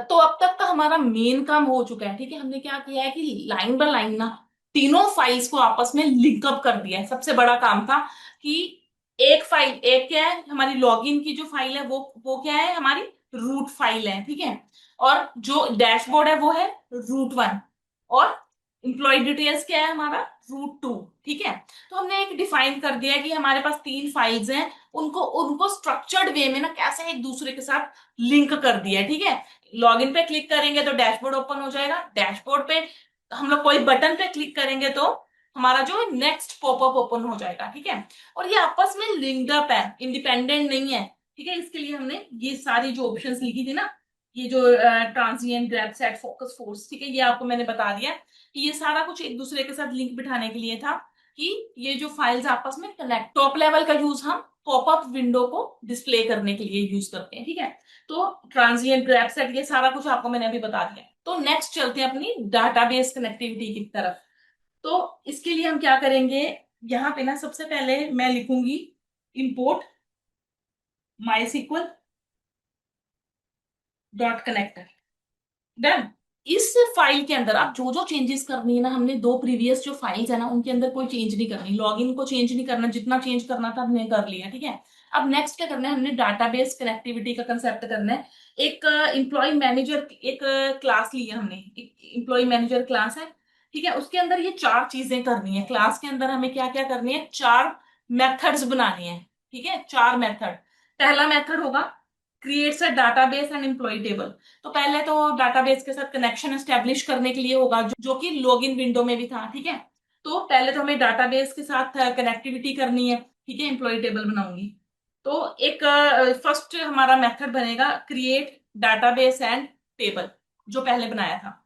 तो अब तक का हमारा मेन काम हो चुका है। ठीक है, हमने क्या किया है कि लाइन बाय लाइन ना तीनों फाइल्स को आपस में लिंकअप कर दिया है। सबसे बड़ा काम था कि एक फाइल, एक क्या है हमारी लॉगिन की जो फाइल है वो क्या है हमारी रूट फाइल है। ठीक है, और जो डैशबोर्ड है वो है रूट 1, और इंप्लॉय डिटेल्स क्या है हमारा रूट 2। ठीक है, तो हमने एक डिफाइन कर दिया है कि हमारे पास तीन फाइल्स हैं, उनको उनको स्ट्रक्चर्ड वे में ना कैसे एक दूसरे के साथ लिंक कर दिया है। ठीक है, लॉगिन पे क्लिक करेंगे तो डैशबोर्ड ओपन हो जाएगा, डैशबोर्ड पे हम लोग कोई बटन पे क्लिक करेंगे तो हमारा जो नेक्स्ट पॉपअप ओपन हो जाएगा। ठीक है, और ये आपस में लिंक्ड अप है, इंडिपेंडेंट नहीं है। ठीक है, इसके लिए हमने ये सारी जो ऑप्शंस लिखी थी ना, ये जो transient, grab, set, focus, force, ठीक है, ये आपको मैंने बता दिया कि ये सारा कुछ एक दूसरे के साथ लिंक बिठाने के लिए था, कि ये जो फाइल्स आपस में कनेक्ट। टॉप लेवल का यूज हम पॉपअप विंडो को डिस्प्ले करने के लिए यूज करते हैं। ठीक है, तो ट्रांजिएंट, ग्रैब सेट, ये सारा कुछ आपको मैंने अभी बता दिया। तो नेक्स्ट चलते हैं अपनी डाटाबेस कनेक्टिविटी की तरफ। तो इसके लिए हम क्या करेंगे, यहाँ पे ना सबसे पहले मैं लिखूंगी इंपोर्ट माई सिक्वल डॉट कनेक्टर। डन। इस फाइल के अंदर आप जो जो चेंजेस करनी है ना, हमने दो प्रीवियस जो फाइल्स है ना उनके अंदर कोई चेंज नहीं करनी, लॉगिन को चेंज नहीं करना, जितना चेंज करना था हमने कर लिया। ठीक है, अब नेक्स्ट क्या करना है, हमने डाटाबेस कनेक्टिविटी का कंसेप्ट करना है। एक एम्प्लॉय मैनेजर, एक क्लास ली है हमने, एक एम्प्लॉय मैनेजर क्लास है। ठीक है, उसके अंदर ये चार चीजें करनी है। क्लास के अंदर हमें क्या क्या करनी है, चार मेथड्स बनानी है। ठीक है, चार मेथड। पहला मेथड होगा creates a database and employee table. तो पहले तो डाटाबेस के साथ कनेक्शन एस्टेब्लिश करने के लिए होगा, जो कि लॉगिन विंडो में भी था। ठीक है, तो पहले तो हमें डाटाबेस के साथ कनेक्टिविटी करनी है। ठीक है, एम्प्लॉय टेबल बनाऊंगी। तो एक फर्स्ट हमारा मेथड बनेगा क्रिएट डाटाबेस एंड टेबल, जो पहले बनाया था।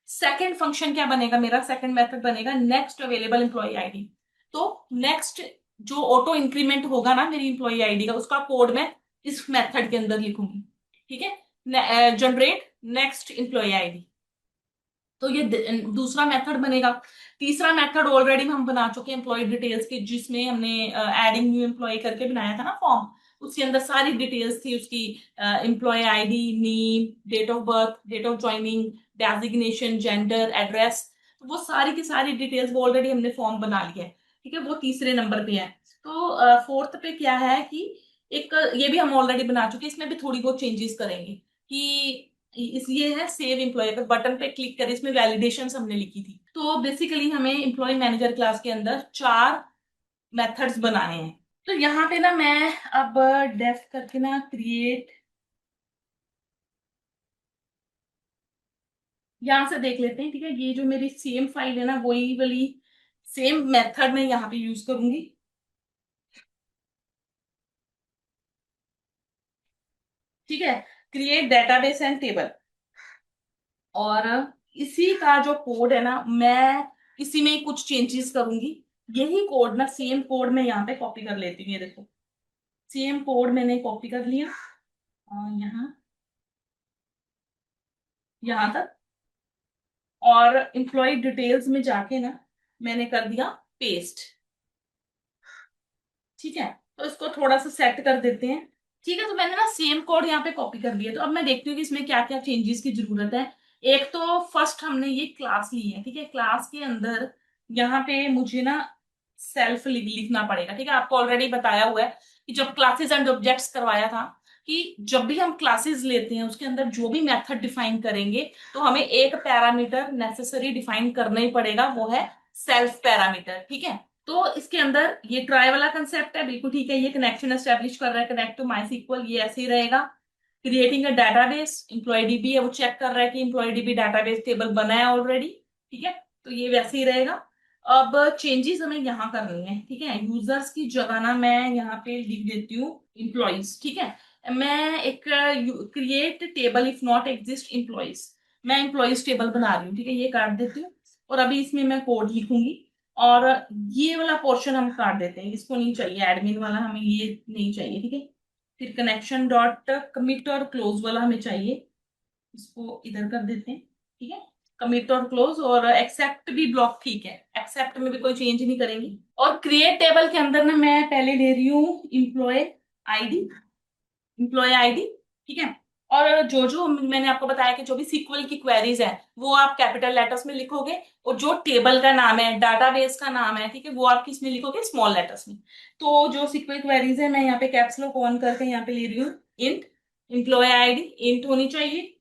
सेकंड फंक्शन क्या बनेगा, मेरा सेकंड मेथड बनेगा नेक्स्ट अवेलेबल एम्प्लॉय आईडी। तो नेक्स्ट जो ऑटो इंक्रीमेंट होगा ना मेरी एम्प्लॉय आईडी का, उसका कोड मैं इस मेथड के अंदर लिखूंगी। ठीक है, जनरेट नेक्स्ट एम्प्लॉय आईडी। तो ये दूसरा मेथड बनेगा। तीसरा मेथड ऑलरेडी हम बना चुके हैं एम्प्लॉय डिटेल्स की, जिसमें हमने एडिंग न्यू एम्प्लॉय करके बनाया था ना फॉर्म। उसके अंदर सारी डिटेल्स थी उसकी, employee ID, name, date of birth, date of joining, designation, gender, address. वो सारी की सारी डिटेल्स वो ऑलरेडी हमने फॉर्म बना लिया है। ठीक है, वो तीसरे नंबर पे है। तो फोर्थ पे क्या है कि एक ये भी हम ऑलरेडी बना चुके हैं, इसमें भी थोड़ी बहुत चेंजेस करेंगे। कि इस ये है सेव एम्प्लॉय, अगर बटन पे क्लिक करें, इसमें वैलिडेशन हमने लिखी थी। तो बेसिकली हमें एम्प्लॉय मैनेजर क्लास के अंदर चार मेथड्स बनाने हैं। तो यहाँ पे ना मैं अब डेफ करके ना क्रिएट, यहाँ से देख लेते हैं। ठीक है, ये जो मेरी सेम फाइल है ना, वही वाली सेम मेथड मैं यहाँ पे यूज करूंगी। ठीक है, क्रिएट डेटाबेस एंड टेबल, और इसी का जो कोड है ना, मैं इसी में कुछ चेंजेस करूंगी। यही कोड ना, सेम कोड मैं यहाँ पे कॉपी कर लेती हूँ। ये देखो सेम कोड मैंने कॉपी कर लिया, और यहाँ यहाँ तक, और एम्प्लॉय डिटेल्स में जाके ना मैंने कर दिया पेस्ट। ठीक है, तो इसको थोड़ा सा सेट कर देते हैं। ठीक है, तो मैंने ना सेम कोड यहाँ पे कॉपी कर लिया। तो अब मैं देखती हूँ कि इसमें क्या क्या चेंजेस की जरूरत है। एक तो फर्स्ट हमने ये क्लास ली है। ठीक है, क्लास के अंदर यहाँ पे मुझे ना सेल्फ लिखना पड़ेगा। ठीक है, आपको ऑलरेडी बताया हुआ है कि जब क्लासेस एंड ऑब्जेक्ट्स करवाया था, कि जब भी हम क्लासेस लेते हैं उसके अंदर जो भी मेथड डिफाइन करेंगे तो हमें एक पैरामीटर नेसेसरी डिफाइन करना ही पड़ेगा, वो है सेल्फ पैरामीटर। ठीक है, तो इसके अंदर ये ट्राई वाला कंसेप्ट है, बिल्कुल ठीक है। ये कनेक्शन एस्टेब्लिश कर रहा है, कनेक्ट टू माई सीक्वल, ये ऐसे ही रहेगा। Creating a database, employee DB है, वो चेक कर रहा है कि एम्प्लॉय डीबी डाटाबेस टेबल बना है ऑलरेडी। ठीक है, तो ये वैसे ही रहेगा। अब चेंजेस हमें यहाँ करनी है। ठीक है, यूजर्स की जगह ना मैं यहाँ पे लिख देती हूँ एम्प्लॉयज। ठीक है, मैं एक create table if not exist employees, मैं एम्प्लॉयज टेबल बना रही हूँ। ठीक है, ये काट देती हूँ और अभी इसमें मैं कोड लिखूंगी। और ये वाला पोर्शन हम काट देते हैं, इसको नहीं चाहिए, एडमिन वाला हमें ये नहीं चाहिए। ठीक है, फिर कनेक्शन डॉट कमिट और क्लोज वाला हमें चाहिए, इसको इधर कर देते हैं। ठीक है, कमिट और क्लोज, और एक्सेप्ट भी ब्लॉक ठीक है, एक्सेप्ट में भी कोई चेंज नहीं करेंगे। और क्रिएट टेबल के अंदर ना मैं पहले ले रही हूँ एम्प्लॉय आईडी, एम्प्लॉय आईडी। ठीक है, और जो जो मैंने आपको बताया कि जो भी सीक्वल की क्वेरीज है वो आप कैपिटल लेटर्स में लिखोगे, और जो टेबल का नाम है, डाटाबेस का नाम है, ठीक है, वो आप किस में लिखोगे, स्मॉल लेटर्स में। तो जो सीक्वल क्वेरीज है मैं यहाँ पे कैप्स लॉक ऑन करके यहाँ पे ले रही हूँ इंट, एम्प्लॉय आईडी इंट होनी चाहिए,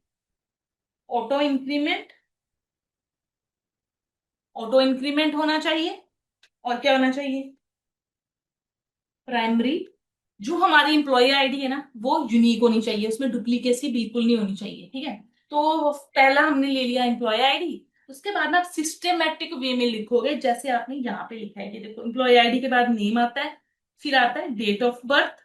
ऑटो इंक्रीमेंट, ऑटो इंक्रीमेंट होना चाहिए, और क्या होना चाहिए, प्राइमरी। जो हमारी एम्प्लॉय आईडी है ना वो यूनिक होनी चाहिए, उसमें डुप्लीकेसी बिल्कुल नहीं होनी चाहिए। ठीक है, तो पहला हमने ले लिया एम्प्लॉय आईडी। उसके बाद ना आप सिस्टेमेटिक वे में लिखोगे, जैसे आपने यहाँ पे लिखा है कि देखो एम्प्लॉय आईडी के बाद नेम आता है, फिर आता है डेट ऑफ बर्थ,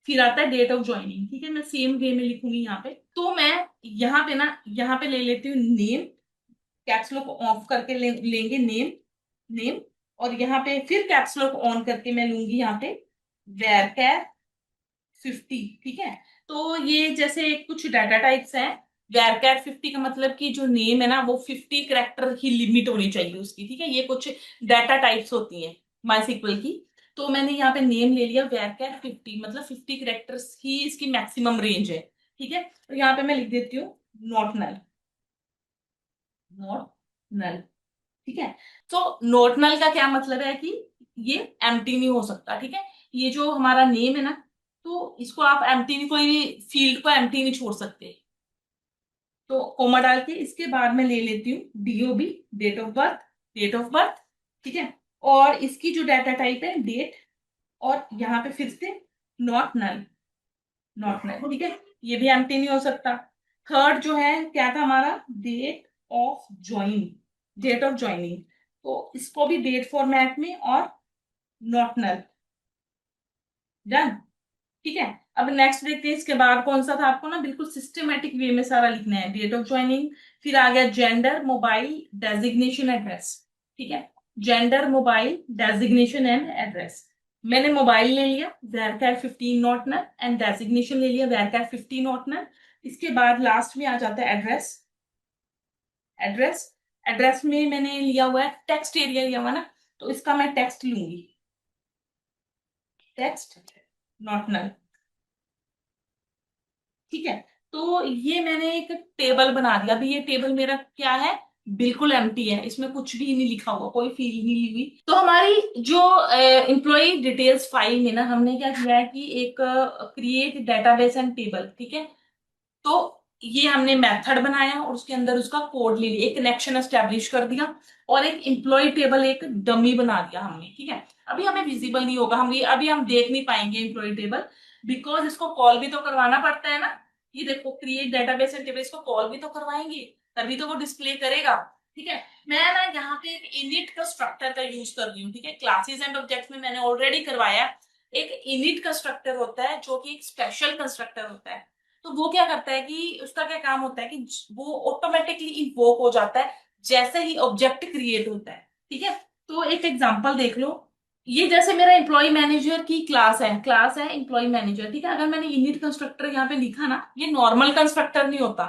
फिर आता है डेट ऑफ ज्वाइनिंग। ठीक है, मैं सेम वे में लिखूंगी यहाँ पे। तो मैं यहाँ पे ना यहाँ पे ले लेती हूँ नेम, कैप्स लॉक ऑफ करके लेंगे नेम, नेम, और यहाँ पे फिर कैप्स लॉक ऑन करके मैं लूंगी यहाँ पे वेर 50। ठीक है, तो ये जैसे कुछ डाटा टाइप्स हैं, वैरकैट 50 का मतलब कि जो नेम है ना वो 50 करेक्टर की लिमिट होनी चाहिए उसकी। ठीक है, ये कुछ डाटा टाइप्स होती हैं माइस्क्ल की। तो मैंने यहाँ पे नेम ले लिया वैरकैट 50, मतलब 50 करेक्टर्स ही इसकी मैक्सिमम रेंज है। ठीक है, तो यहाँ पे मैं लिख देती हूँ नॉट नल, नॉट नल। ठीक है, तो नॉट नल का क्या मतलब है कि ये एम्प्टी नहीं हो सकता। ठीक है, ये जो हमारा नेम है ना, तो इसको आप एम्प्टी नहीं, कोई भी फील्ड को एम्प्टी नहीं छोड़ सकते। तो कोमा डाल के इसके बाद में ले लेती हूँ DOB, date of birth, date of birth. ठीक है, और इसकी जो डाटा टाइप है डेट, और यहाँ पे फिर से नॉट नल, नॉट नल। ठीक है, ये भी एम्प्टी नहीं हो सकता। थर्ड जो है क्या था हमारा, date of join, date of joining, तो इसको भी डेट फॉर्मेट में और नॉट नल। डन। ठीक है, अब नेक्स्ट देखते हैं इसके बाद कौन सा था, आपको ना बिल्कुल सिस्टमेटिक वे में सारा लिखना है, डेट ऑफ ज्वाइनिंग, फिर आ गया जेंडर मोबाइल डेजिग्नेशन एड्रेस। ठीक है, gender mobile designation and address, मैंने मोबाइल ले लिया वैरकैट 15 नॉट नल, एंड डेजिग्नेशन ले लिया वैरकैट 15 नॉट नल। इसके बाद लास्ट में आ जाता है एड्रेस, एड्रेस, एड्रेस में मैंने लिया हुआ है टेक्स्ट एरिया लिया हुआ है ना, तो इसका मैं टेक्स्ट लूंगी, टेक्स्ट नॉट नल। ठीक है, तो ये मैंने एक टेबल बना दिया। अभी ये टेबल मेरा क्या है, बिल्कुल एम्प्टी है, इसमें कुछ भी नहीं लिखा हुआ, कोई फील्ड नहीं ली हुई। तो हमारी जो एम्प्लॉय डिटेल्स फाइल में ना हमने क्या किया है कि एक क्रिएट डेटाबेस एंड टेबल। ठीक है, तो ये हमने मेथड बनाया और उसके अंदर उसका कोड ले लिया, एक कनेक्शन एस्टेब्लिश कर दिया, और एक एम्प्लॉय टेबल एक डमी बना दिया हमने। ठीक है, अभी हमें विजिबल नहीं होगा, हम ये अभी हम देख नहीं पाएंगे एम्प्लॉय टेबल, बिकॉज इसको कॉल भी तो करवाना पड़ता है ना। ये देखो क्रिएट डेटाबेस एंड टेबल, इसको कॉल भी तो करवाएंगे, तभी तो वो डिस्प्ले करेगा। ठीक है, मैं ना यहाँ पे एक इनिट कंस्ट्रक्टर का यूज कर रही हूँ। ठीक है, क्लासेस एंड ऑब्जेक्ट्स में मैंने ऑलरेडी करवाया, एक इनिट कंस्ट्रक्टर होता है जो कि एक स्पेशल कंस्ट्रक्टर होता है। तो वो क्या करता है कि उसका क्या काम होता है कि वो ऑटोमेटिकली इन्वोक हो जाता है जैसे ही ऑब्जेक्ट क्रिएट होता है। ठीक है, तो एक एग्जांपल देख लो, ये जैसे मेरा एम्प्लॉय मैनेजर की क्लास है एम्प्लॉय मैनेजर। ठीक है, अगर मैंने इनिट कंस्ट्रक्टर यहाँ पे लिखा ना, ये नॉर्मल कंस्ट्रक्टर नहीं होता,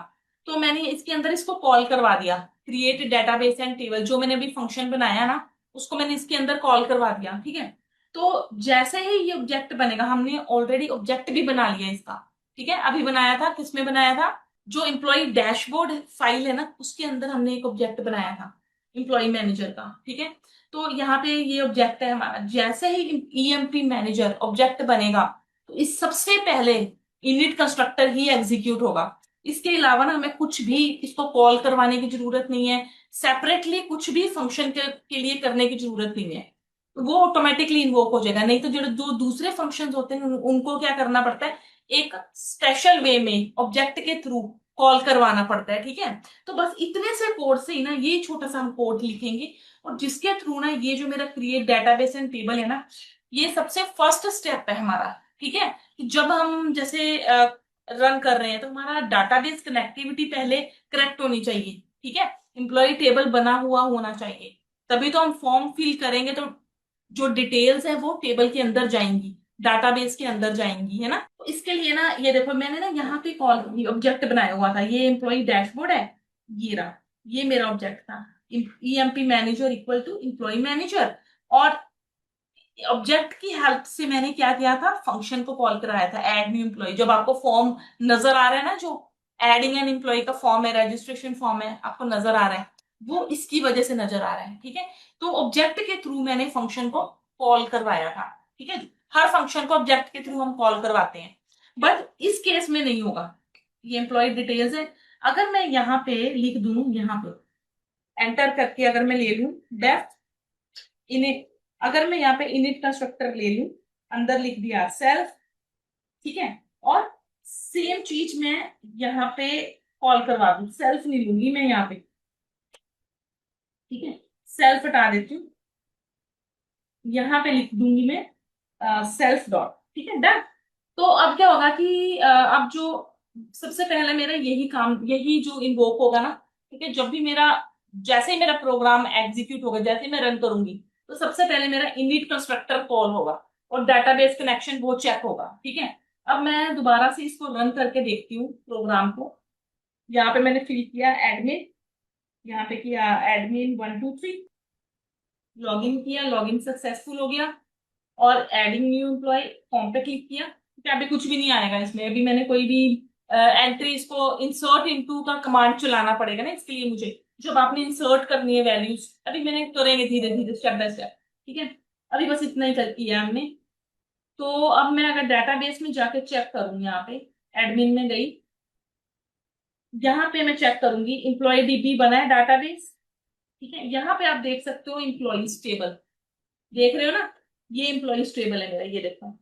तो मैंने इसके अंदर इसको कॉल करवा दिया, क्रिएट डेटाबेस एंड टेबल, जो मैंने अभी फंक्शन बनाया ना उसको मैंने इसके अंदर कॉल करवा दिया। ठीक है, तो जैसे ही ये ऑब्जेक्ट बनेगा, हमने ऑलरेडी ऑब्जेक्ट भी बना लिया इसका। ठीक है, अभी बनाया था, किसमें बनाया था, जो एम्प्लॉय डैशबोर्ड फाइल है ना उसके अंदर हमने एक ऑब्जेक्ट बनाया था एम्प्लॉय मैनेजर का। ठीक है, तो यहाँ पे ये ऑब्जेक्ट है हमारा, जैसे ही ईएमपी मैनेजर ऑब्जेक्ट बनेगा तो इस सबसे पहले इनिट कंस्ट्रक्टर ही एग्जीक्यूट होगा। इसके अलावा ना हमें कुछ भी इसको कॉल करवाने की जरूरत नहीं है, सेपरेटली कुछ भी फंक्शन के लिए करने की जरूरत नहीं है। तो वो ऑटोमेटिकली इन्वोक हो जाएगा। नहीं तो जो दूसरे फंक्शंस होते हैं उनको क्या करना पड़ता है, एक स्पेशल वे में ऑब्जेक्ट के थ्रू कॉल करवाना पड़ता है। ठीक है, तो बस इतने से कोड से ही ना ये छोटा सा हम कोड लिखेंगे, और जिसके थ्रू ना ये जो मेरा क्रिएट डेटाबेस एंड टेबल है ना, ये सबसे फर्स्ट स्टेप है हमारा। ठीक है, कि जब हम जैसे रन कर रहे हैं तो हमारा डाटाबेस कनेक्टिविटी पहले करेक्ट होनी चाहिए। ठीक है, एम्प्लॉय टेबल बना हुआ होना चाहिए, तभी तो हम फॉर्म फिल करेंगे तो जो डिटेल्स है वो टेबल के अंदर जाएंगी, डाटाबेस के अंदर जाएंगी, है ना। तो इसके लिए ना ये देखो मैंने ना यहाँ पे कॉल ऑब्जेक्ट बनाया हुआ था, ये एम्प्लॉय डैशबोर्ड है, ये रहा, ये मेरा ऑब्जेक्ट था। EMP manager equal to employee manager, और ऑब्जेक्ट की हेल्प से मैंने क्या किया था, फंक्शन को कॉल कराया था ऐड न्यू एम्प्लॉय। जब आपको फॉर्म नजर आ रहा है ना, जो एडिंग एन एम्प्लॉय का फॉर्म है, रजिस्ट्रेशन फॉर्म है, आपको नजर आ रहा है, वो इसकी वजह से नजर आ रहा है। ठीक है, तो ऑब्जेक्ट के थ्रू मैंने फंक्शन को कॉल करवाया था। ठीक है, हर फंक्शन को ऑब्जेक्ट के थ्रू हम कॉल करवाते हैं, बट इस केस में नहीं होगा। ये एम्प्लॉय डिटेल्स है, अगर मैं यहाँ पे लिख दूं, यहाँ पे एंटर करके अगर मैं ले लूं डेफ इनिट, अगर मैं यहाँ पे इनिट कंस्ट्रक्टर ले लूं, अंदर लिख दिया सेल्फ। ठीक है, और सेम चीज मैं यहाँ पे कॉल करवा दूं, सेल्फ नहीं लूंगी मैं यहाँ पे। ठीक है, सेल्फ हटा देती हूँ, यहाँ पे लिख दूंगी मैं सेल्फ डॉट। ठीक है, डन। तो अब क्या होगा कि अब जो सबसे पहले मेरा यही काम, यही जो इन्वोक होगा ना, ठीक है, जब भी मेरा, जैसे ही मेरा प्रोग्राम एग्जीक्यूट होगा, जैसे ही मैं रन करूंगी, तो सबसे पहले मेरा इनिट कंस्ट्रक्टर कॉल होगा और डाटाबेस कनेक्शन वो चेक होगा। ठीक है, अब मैं दोबारा से इसको रन करके देखती हूँ प्रोग्राम को। यहाँ पे मैंने फिल किया एडमिन, यहाँ पे किया एडमिन 1 2 3, लॉगिन किया, लॉगिन सक्सेसफुल हो गया, और एडिंग न्यू एम्प्लॉय फॉर्म पे क्लिक किया। तो अभी कुछ भी नहीं आएगा इसमें, अभी मैंने कोई भी एंट्री, इसको इंसर्ट इनटू का कमांड चलाना पड़ेगा ना इसके लिए मुझे, जब आपने इंसर्ट करनी है वैल्यूज, अभी मैंने करेंगे धीरे धीरे स्टेप बाय स्टेप। ठीक है, अभी बस इतना ही कर किया हमने। तो अब मैं अगर डाटाबेस में जाके चेक करूँ, यहाँ पे एडमिन में गई, यहाँ पे मैं चेक करूंगी इम्प्लॉय डीबी बना है डाटाबेस। ठीक है, यहाँ पे आप देख सकते हो इम्प्लॉइज टेबल, देख रहे हो ना, ये इम्प्लॉइज टेबल है मेरा, ये देखो,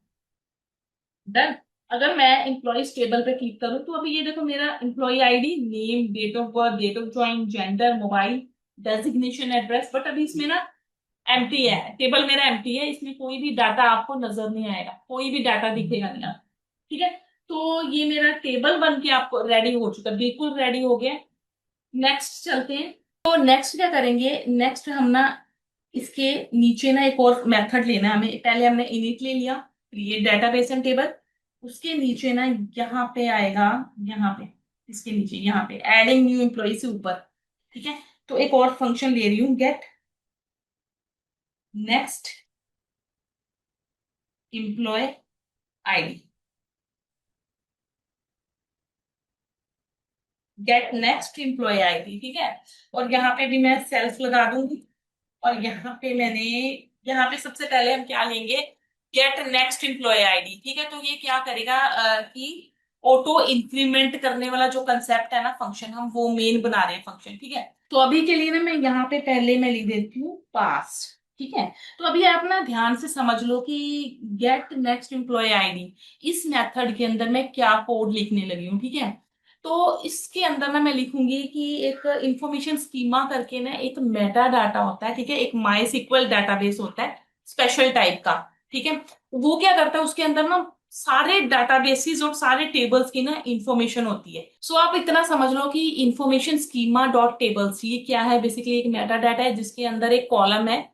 डन। अगर मैं एम्प्लॉइज टेबल पे क्लिक करूं तो अभी ये देखो मेरा employee ID, name, date of birth, date of join, gender, mobile, designation, address, but अभी इसमें ना एम्प्टी है, टेबल मेरा एम्प्टी है, इसमें कोई भी डाटा आपको नजर नहीं आएगा, कोई भी डाटा दिखेगा नहीं आपको। ठीक है, तो ये मेरा टेबल बन के आपको रेडी हो चुका है, बिल्कुल रेडी हो गया। नेक्स्ट चलते हैं। तो नेक्स्ट क्या करेंगे, नेक्स्ट हम ना इसके नीचे ना एक और मेथड लेना है हमें। पहले हमने इनिट ले लिया, क्रिएट डेटाबेस एंड टेबल, उसके नीचे ना यहाँ पे आएगा, यहाँ पे इसके नीचे यहाँ पे एडिंग न्यू एम्प्लॉय से ऊपर। ठीक है, तो एक और फंक्शन ले रही हूँ, get next employee ID, get next employee ID. ठीक है, और यहाँ पे भी मैं सेल्फ लगा दूंगी, और यहाँ पे मैंने, यहाँ पे सबसे पहले हम क्या लेंगे, गेट नेक्स्ट एम्प्लॉय आईडी। ठीक है, तो ये क्या करेगा कि ऑटो इंक्रीमेंट करने वाला जो कंसेप्ट है ना फंक्शन, हम वो मेन बना रहे हैं फंक्शन। ठीक है, तो अभी के लिए ना मैं यहाँ पे पहले मैं लिख देती हूँ पास। ठीक है, तो अभी आप ना ध्यान से समझ लो कि गेट नेक्स्ट एम्प्लॉय आईडी, इस मेथड के अंदर मैं क्या कोड लिखने लगी हूँ। ठीक है, तो इसके अंदर ना मैं लिखूंगी कि एक इंफॉर्मेशन स्कीमा करके ना एक मेटा डाटा होता है। ठीक है, एक माई सिक्वल डाटाबेस होता है स्पेशल टाइप का। ठीक है, वो क्या करता है, उसके अंदर ना सारे डाटाबेसेस और सारे टेबल्स की ना इंफॉर्मेशन होती है। सो आप इतना समझ लो कि इंफॉर्मेशन स्कीमा डॉट टेबल्स ये क्या है, बेसिकली एक मेटा डाटा है जिसके अंदर एक कॉलम है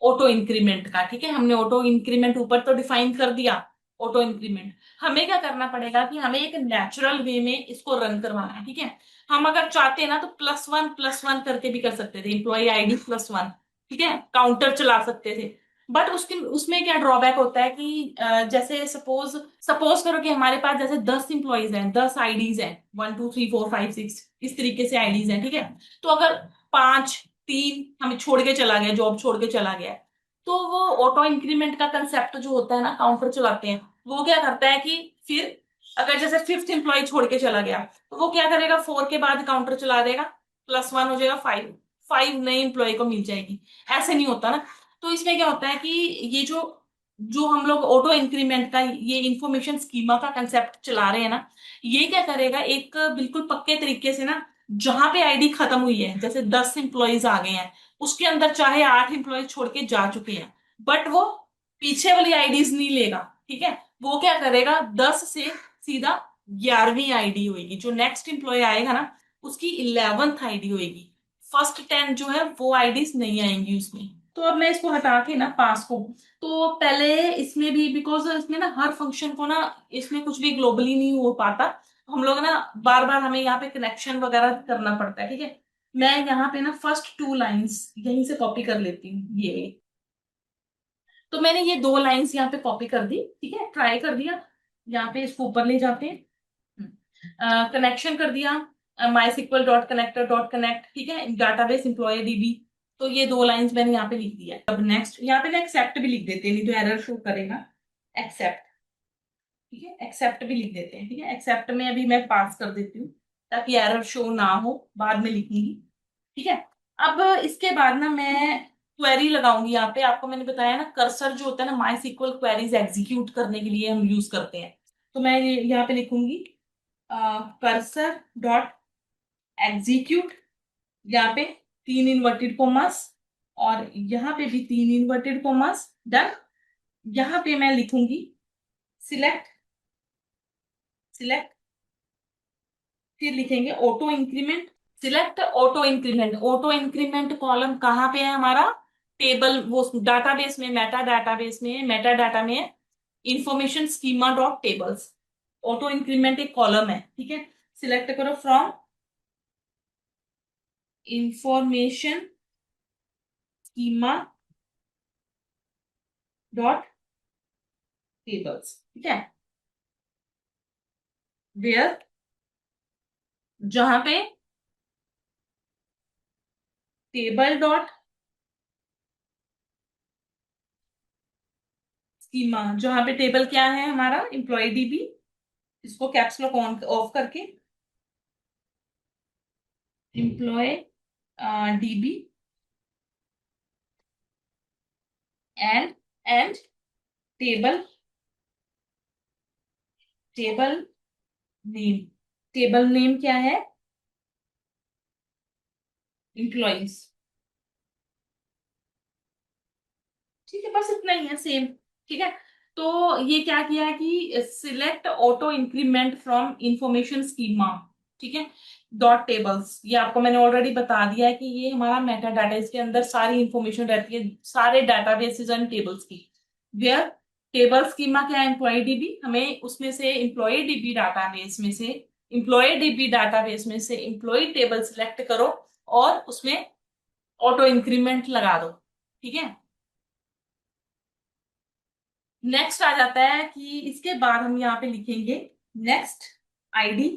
ऑटो इंक्रीमेंट का। ठीक है, हमने ऑटो इंक्रीमेंट ऊपर तो डिफाइन कर दिया, ऑटो इंक्रीमेंट। हमें क्या करना पड़ेगा कि हमें एक नेचुरल वे में इसको रन करवाना है। ठीक है, हम अगर चाहते हैं ना तो +1 +1 करके भी कर सकते थे, एम्प्लॉय आईडी +1। ठीक है, काउंटर चला सकते थे, बट उसके उसमें क्या ड्रॉबैक होता है कि जैसे सपोज सपोज करो कि हमारे पास जैसे 10 एम्प्लॉयज हैं, 10 आईडीज हैं, 1 2 3 4 5 6, इस तरीके से आईडीज हैं। ठीक है, तो अगर 5 3 हमें छोड़ के चला गया, जॉब छोड़ के चला गया, तो वो ऑटो इंक्रीमेंट का कंसेप्ट जो होता है ना, काउंटर चलाते हैं, वो क्या करता है कि फिर अगर जैसे फिफ्थ एम्प्लॉय छोड़ के चला गया तो वो क्या करेगा, 4 के बाद काउंटर चला देगा, +1 हो जाएगा 5, 5 नई एम्प्लॉय को मिल जाएगी। ऐसे नहीं होता ना। तो इसमें क्या होता है कि ये जो जो हम लोग ऑटो इंक्रीमेंट का ये इंफॉर्मेशन स्कीमा का कंसेप्ट चला रहे हैं ना, ये क्या करेगा, एक बिल्कुल पक्के तरीके से ना, जहां पे आईडी खत्म हुई है, जैसे 10 एम्प्लॉयज आ गए हैं, उसके अंदर चाहे 8 एम्प्लॉयज छोड़ के जा चुके हैं, बट वो पीछे वाली आईडीज नहीं लेगा। ठीक है, वो क्या करेगा, 10 से सीधा 11वीं आईडी होगी, जो नेक्स्ट एम्प्लॉय आएगा ना उसकी 11th आईडी होगी। फर्स्ट 10 जो है वो आईडीज नहीं आएंगी उसमें। तो अब मैं इसको हटा के ना पास को, तो पहले इसमें भी, बिकॉज इसमें ना हर फंक्शन को ना, इसमें कुछ भी ग्लोबली नहीं हो पाता, हम लोग ना बार बार हमें यहाँ पे कनेक्शन वगैरह करना पड़ता है। ठीक है, मैं यहाँ पे ना फर्स्ट 2 लाइंस यहीं से कॉपी कर लेती हूँ ये। तो मैंने ये 2 लाइंस यहाँ पे कॉपी कर दी, ठीक है, ट्राई कर दिया। यहाँ पे इसको ऊपर ले जाते हैं, कनेक्शन कर दिया, MySQL dot connector dot connect, ठीक है, डाटाबेस एम्प्लॉय डीबी। तो ये 2 लाइंस मैंने यहाँ पे लिख दिया है। अब नेक्स्ट यहाँ पे ना एक्सेप्ट भी लिख देते हैं, नहीं तो एरर शो करेगा। एक्सेप्ट, ठीक है, एक्सेप्ट भी लिख देते हैं। ठीक है, एक्सेप्ट में अभी मैं पास कर देती हूँ ताकि एरर शो ना हो, बाद में लिखूंगी। ठीक है, अब इसके बाद ना मैं क्वेरी लगाऊंगी यहाँ पे। आपको मैंने बताया ना, कर्सर जो होता है ना, माई सिक्वल क्वेरीज एग्जीक्यूट करने के लिए हम यूज करते हैं। तो मैं यहाँ पे लिखूंगी कर्सर डॉट एग्जीक्यूट, यहाँ पे 3 इन्वर्टेड कोमास, और यहाँ पे भी 3 इन्वर्टेड कोमास, डन। यहाँ पे मैं लिखूंगी सिलेक्ट, सिलेक्ट, फिर लिखेंगे auto increment, select auto increment. Auto increment column कहाँ पे है हमारा, टेबल, वो डाटाबेस में, मेटा डाटाबेस में, मेटा डाटा में, information schema dot tables. Auto increment एक कॉलम है, ठीक है। सिलेक्ट करो from information schema dot tables, ठीक है, वेयर, जहां पे टेबल डॉट स्कीमा, जहां पे टेबल क्या है हमारा, एम्प्लॉय डीबी, इसको कैप्स लॉक ऑन ऑफ करके, employee DB and table, table name, table name क्या है, एम्प्लॉइज। ठीक है, बस इतना ही है, सेम। ठीक है, तो ये क्या किया है कि select auto increment from information schema, ठीक है, डॉट टेबल्स। ये आपको मैंने ऑलरेडी बता दिया है कि ये हमारा मेटा डाटा, इसके अंदर सारी इंफॉर्मेशन रहती है, सारे डाटाबेसेस एंड टेबल्स की। वेयर टेबल स्कीमा क्या है, एम्प्लॉय डीबी, हमें उसमें से एम्प्लॉय डीबी डाटाबेस में से, एम्प्लॉय डीबी डाटाबेस में से एम्प्लॉय टेबल सिलेक्ट करो और उसमें ऑटो इंक्रीमेंट लगा दो। ठीक है, नेक्स्ट आ जाता है कि इसके बाद हम यहाँ पे लिखेंगे नेक्स्ट आईडी,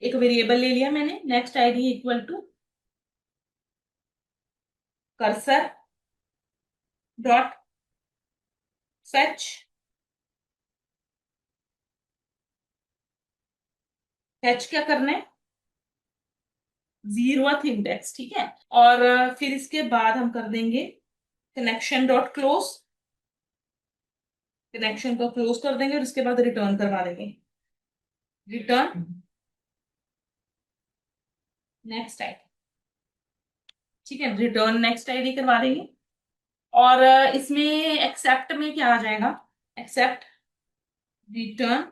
एक वेरिएबल ले लिया मैंने, next ID equal to cursor dot fetch, fetch क्या करना है, 0th इंडेक्स, ठीक है। और फिर इसके बाद हम कर देंगे कनेक्शन डॉट क्लोज, कनेक्शन को क्लोज कर देंगे और इसके बाद रिटर्न करवा देंगे, रिटर्न नेक्स्ट आईडी, ठीक है, रिटर्न नेक्स्ट आईडी करवा देंगे। और इसमें एक्सेप्ट में क्या आ जाएगा, एक्सेप्ट रिटर्न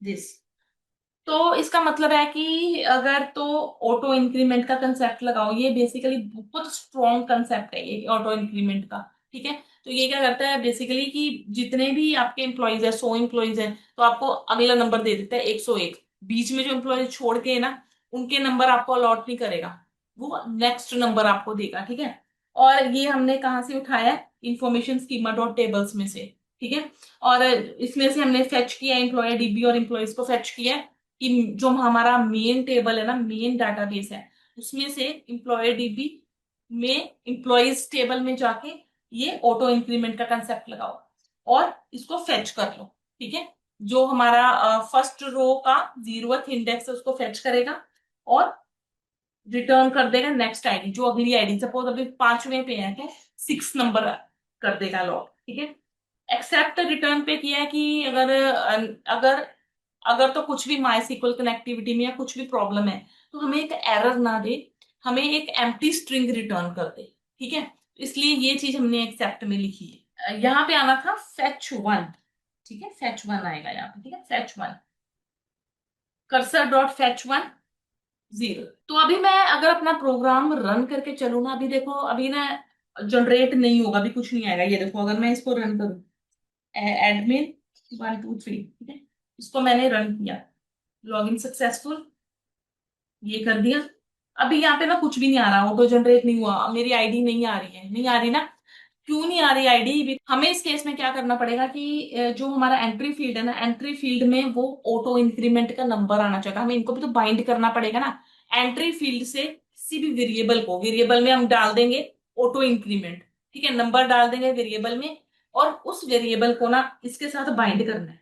दिस। तो इसका मतलब है कि अगर तो ऑटो इंक्रीमेंट का कंसेप्ट लगाओ, ये बेसिकली बहुत स्ट्रॉन्ग कंसेप्ट है ये ऑटो इंक्रीमेंट का। ठीक है, तो ये क्या करता है बेसिकली कि जितने भी आपके एम्प्लॉयज है, 100 एम्प्लॉयज है, तो आपको अगला नंबर दे देता है 101। बीच में जो एम्प्लॉयज छोड़ के है ना, उनके नंबर आपको अलॉट नहीं करेगा, वो नेक्स्ट नंबर आपको देगा। ठीक है, और ये हमने कहाँ से उठाया है, इंफॉर्मेशन स्कीमा डॉट टेबल्स में से। ठीक है, और इसमें से हमने फेच किया एम्प्लॉय डीबी और एम्प्लॉयज को फेच किया कि जो हमारा मेन टेबल है ना, मेन डाटाबेस है, उसमें से एम्प्लॉय डीबी में एम्प्लॉयज टेबल में जाके ये ऑटो इंक्रीमेंट का कंसेप्ट लगाओ और इसको फेच कर लो। ठीक है, जो हमारा फर्स्ट रो का 0th इंडेक्स है उसको फेच करेगा और रिटर्न कर देगा नेक्स्ट आईडी, जो अगली आईडी, सपोज अभी 5वें पे है तो 6 नंबर कर देगा लॉग। ठीक है, एक्सेप्ट रिटर्न पे किया है कि अगर अगर तो कुछ भी माई सीक्वल कनेक्टिविटी में या कुछ भी प्रॉब्लम है तो हमें एक एरर ना दे, हमें एक एम्प्टी स्ट्रिंग रिटर्न कर दे। ठीक है, इसलिए ये चीज हमने एक्सेप्ट में लिखी है। यहाँ पे आना था fetch 1। ठीक है, fetch 1 आएगा यहाँ पे। ठीक है, fetch 1, कर्सर डॉट fetch 1 0। तो अभी मैं अगर अपना प्रोग्राम रन करके चलूँ ना, अभी देखो अभी ना जनरेट नहीं होगा, अभी कुछ नहीं आएगा। ये देखो अगर मैं इसको रन करूँ, एडमिन 1 2 3, ठीक है, इसको मैंने रन किया, लॉगिन सक्सेसफुल, ये कर दिया। अभी यहाँ पे ना कुछ भी नहीं आ रहा, ऑटो जनरेट नहीं हुआ, मेरी आईडी नहीं आ रही है, नहीं आ रही ना। क्यों नहीं आ रही आईडी? हमें इस केस में क्या करना पड़ेगा कि जो हमारा एंट्री फील्ड है ना, एंट्री फील्ड में वो ऑटो इंक्रीमेंट का नंबर आना चाहिए। हमें इनको भी तो बाइंड करना पड़ेगा ना। एंट्री फील्ड से किसी भी वेरिएबल को, वेरिएबल में हम डाल देंगे ऑटो इंक्रीमेंट। ठीक है, नंबर डाल देंगे वेरिएबल में, और उस वेरिएबल को ना इसके साथ बाइंड करना है,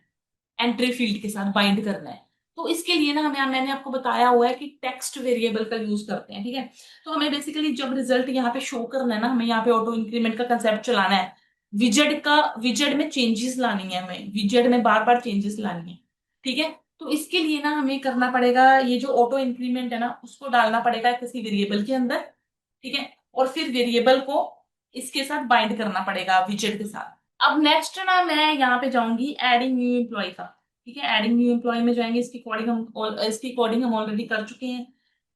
एंट्री फील्ड के साथ बाइंड करना है। तो इसके लिए ना हमें, मैंने आपको बताया हुआ है कि टेक्स्ट वेरिएबल का यूज करते हैं। ठीक है, तो हमें बेसिकली जब रिजल्ट यहाँ पे शो करना है ना, हमें यहाँ पे ऑटो इंक्रीमेंट का कंसेप्ट चलाना है। विजेट में चेंजेस लानी है, हमें विजेट में बार बार चेंजेस लानी है। ठीक है, तो इसके लिए ना हमें करना पड़ेगा, ये जो ऑटो इंक्रीमेंट है ना उसको डालना पड़ेगा किसी वेरिएबल के अंदर। ठीक है, और फिर वेरिएबल को इसके साथ बाइंड करना पड़ेगा, विजेट के साथ। अब नेक्स्ट ना मैं यहाँ पे जाऊंगी एडिंग न्यू एम्प्लॉय का। ठीक है, एडिंग न्यू एम्प्लॉय में जाएंगे, इसकी कोडिंग हम ऑलरेडी कर चुके हैं।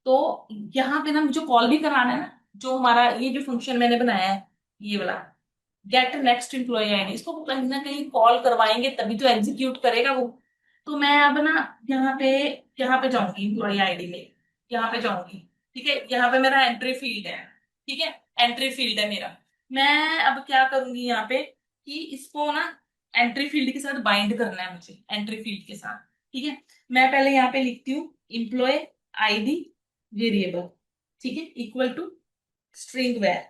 तो यहाँ पे ना मुझे कॉल भी कराना है ना, जो हमारा ये जो फंक्शन मैंने बनाया है, ये वाला गेट नेक्स्ट एम्प्लॉय आईडी, इसको कहीं ना कहीं कॉल करवाएंगे तभी तो एग्जीक्यूट करेगा वो। तो मैं अब ना यहाँ पे यहाँ पे जाऊंगी एम्प्लॉय आईडी में, यहाँ पे जाऊंगी। ठीक है, यहाँ पे मेरा एंट्री फील्ड है। ठीक है, एंट्री फील्ड है मेरा। मैं अब क्या करूंगी यहाँ पे कि इसको ना एंट्री फील्ड के साथ बाइंड करना है मुझे, एंट्री फील्ड के साथ। ठीक है, मैं पहले यहाँ पे लिखती हूँ एम्प्लॉय आईडी वेरिएबल, ठीक है, equal to string var,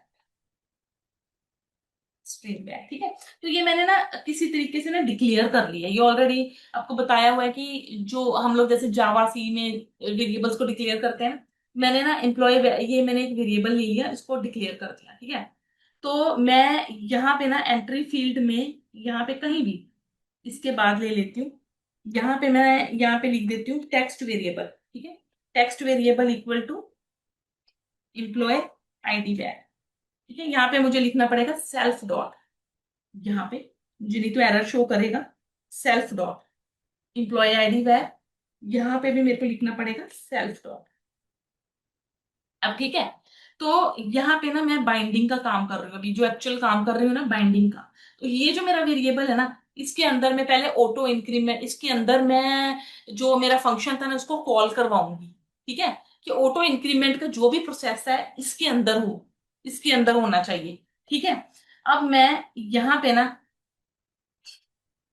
string बैग। ठीक है, तो ये मैंने ना किसी तरीके से ना डिक्लेयर कर लिया, ये ऑलरेडी आपको बताया हुआ है कि जो हम लोग जैसे जावा सी में वेरिएबल्स को डिक्लेयर करते हैं, मैंने ना एम्प्लॉय, ये मैंने एक वेरिएबल ले लिया, इसको डिक्लेयर कर दिया। ठीक है, तो मैं यहाँ पे ना एंट्री फील्ड में, यहाँ पे कहीं भी इसके बाद ले लेती हूँ, यहाँ पे मैं यहाँ पे लिख देती हूँ टेक्स्ट वेरिएबल। ठीक है, text variable equal to employee ID बैग। ठीक है, यहाँ पे मुझे लिखना पड़ेगा सेल्फ डॉट, यहाँ पे मुझे नहीं तो एरर शो करेगा, सेल्फ डॉट इंप्लॉय आईडी वैर, यहाँ पे भी मेरे को लिखना पड़ेगा सेल्फ डॉट। अब ठीक है, तो यहाँ पे ना मैं बाइंडिंग का काम कर रही हूँ, अभी जो एक्चुअल काम कर रही हूँ ना बाइंडिंग का। तो ये जो मेरा वेरिएबल है ना, इसके अंदर मैं पहले ऑटो इंक्रीमेंट, इसके अंदर मैं जो मेरा फंक्शन था ना उसको कॉल करवाऊंगी। ठीक है, कि ऑटो इंक्रीमेंट का जो भी प्रोसेस है इसके अंदर हो, इसके अंदर होना चाहिए। ठीक है, अब मैं यहाँ पे ना,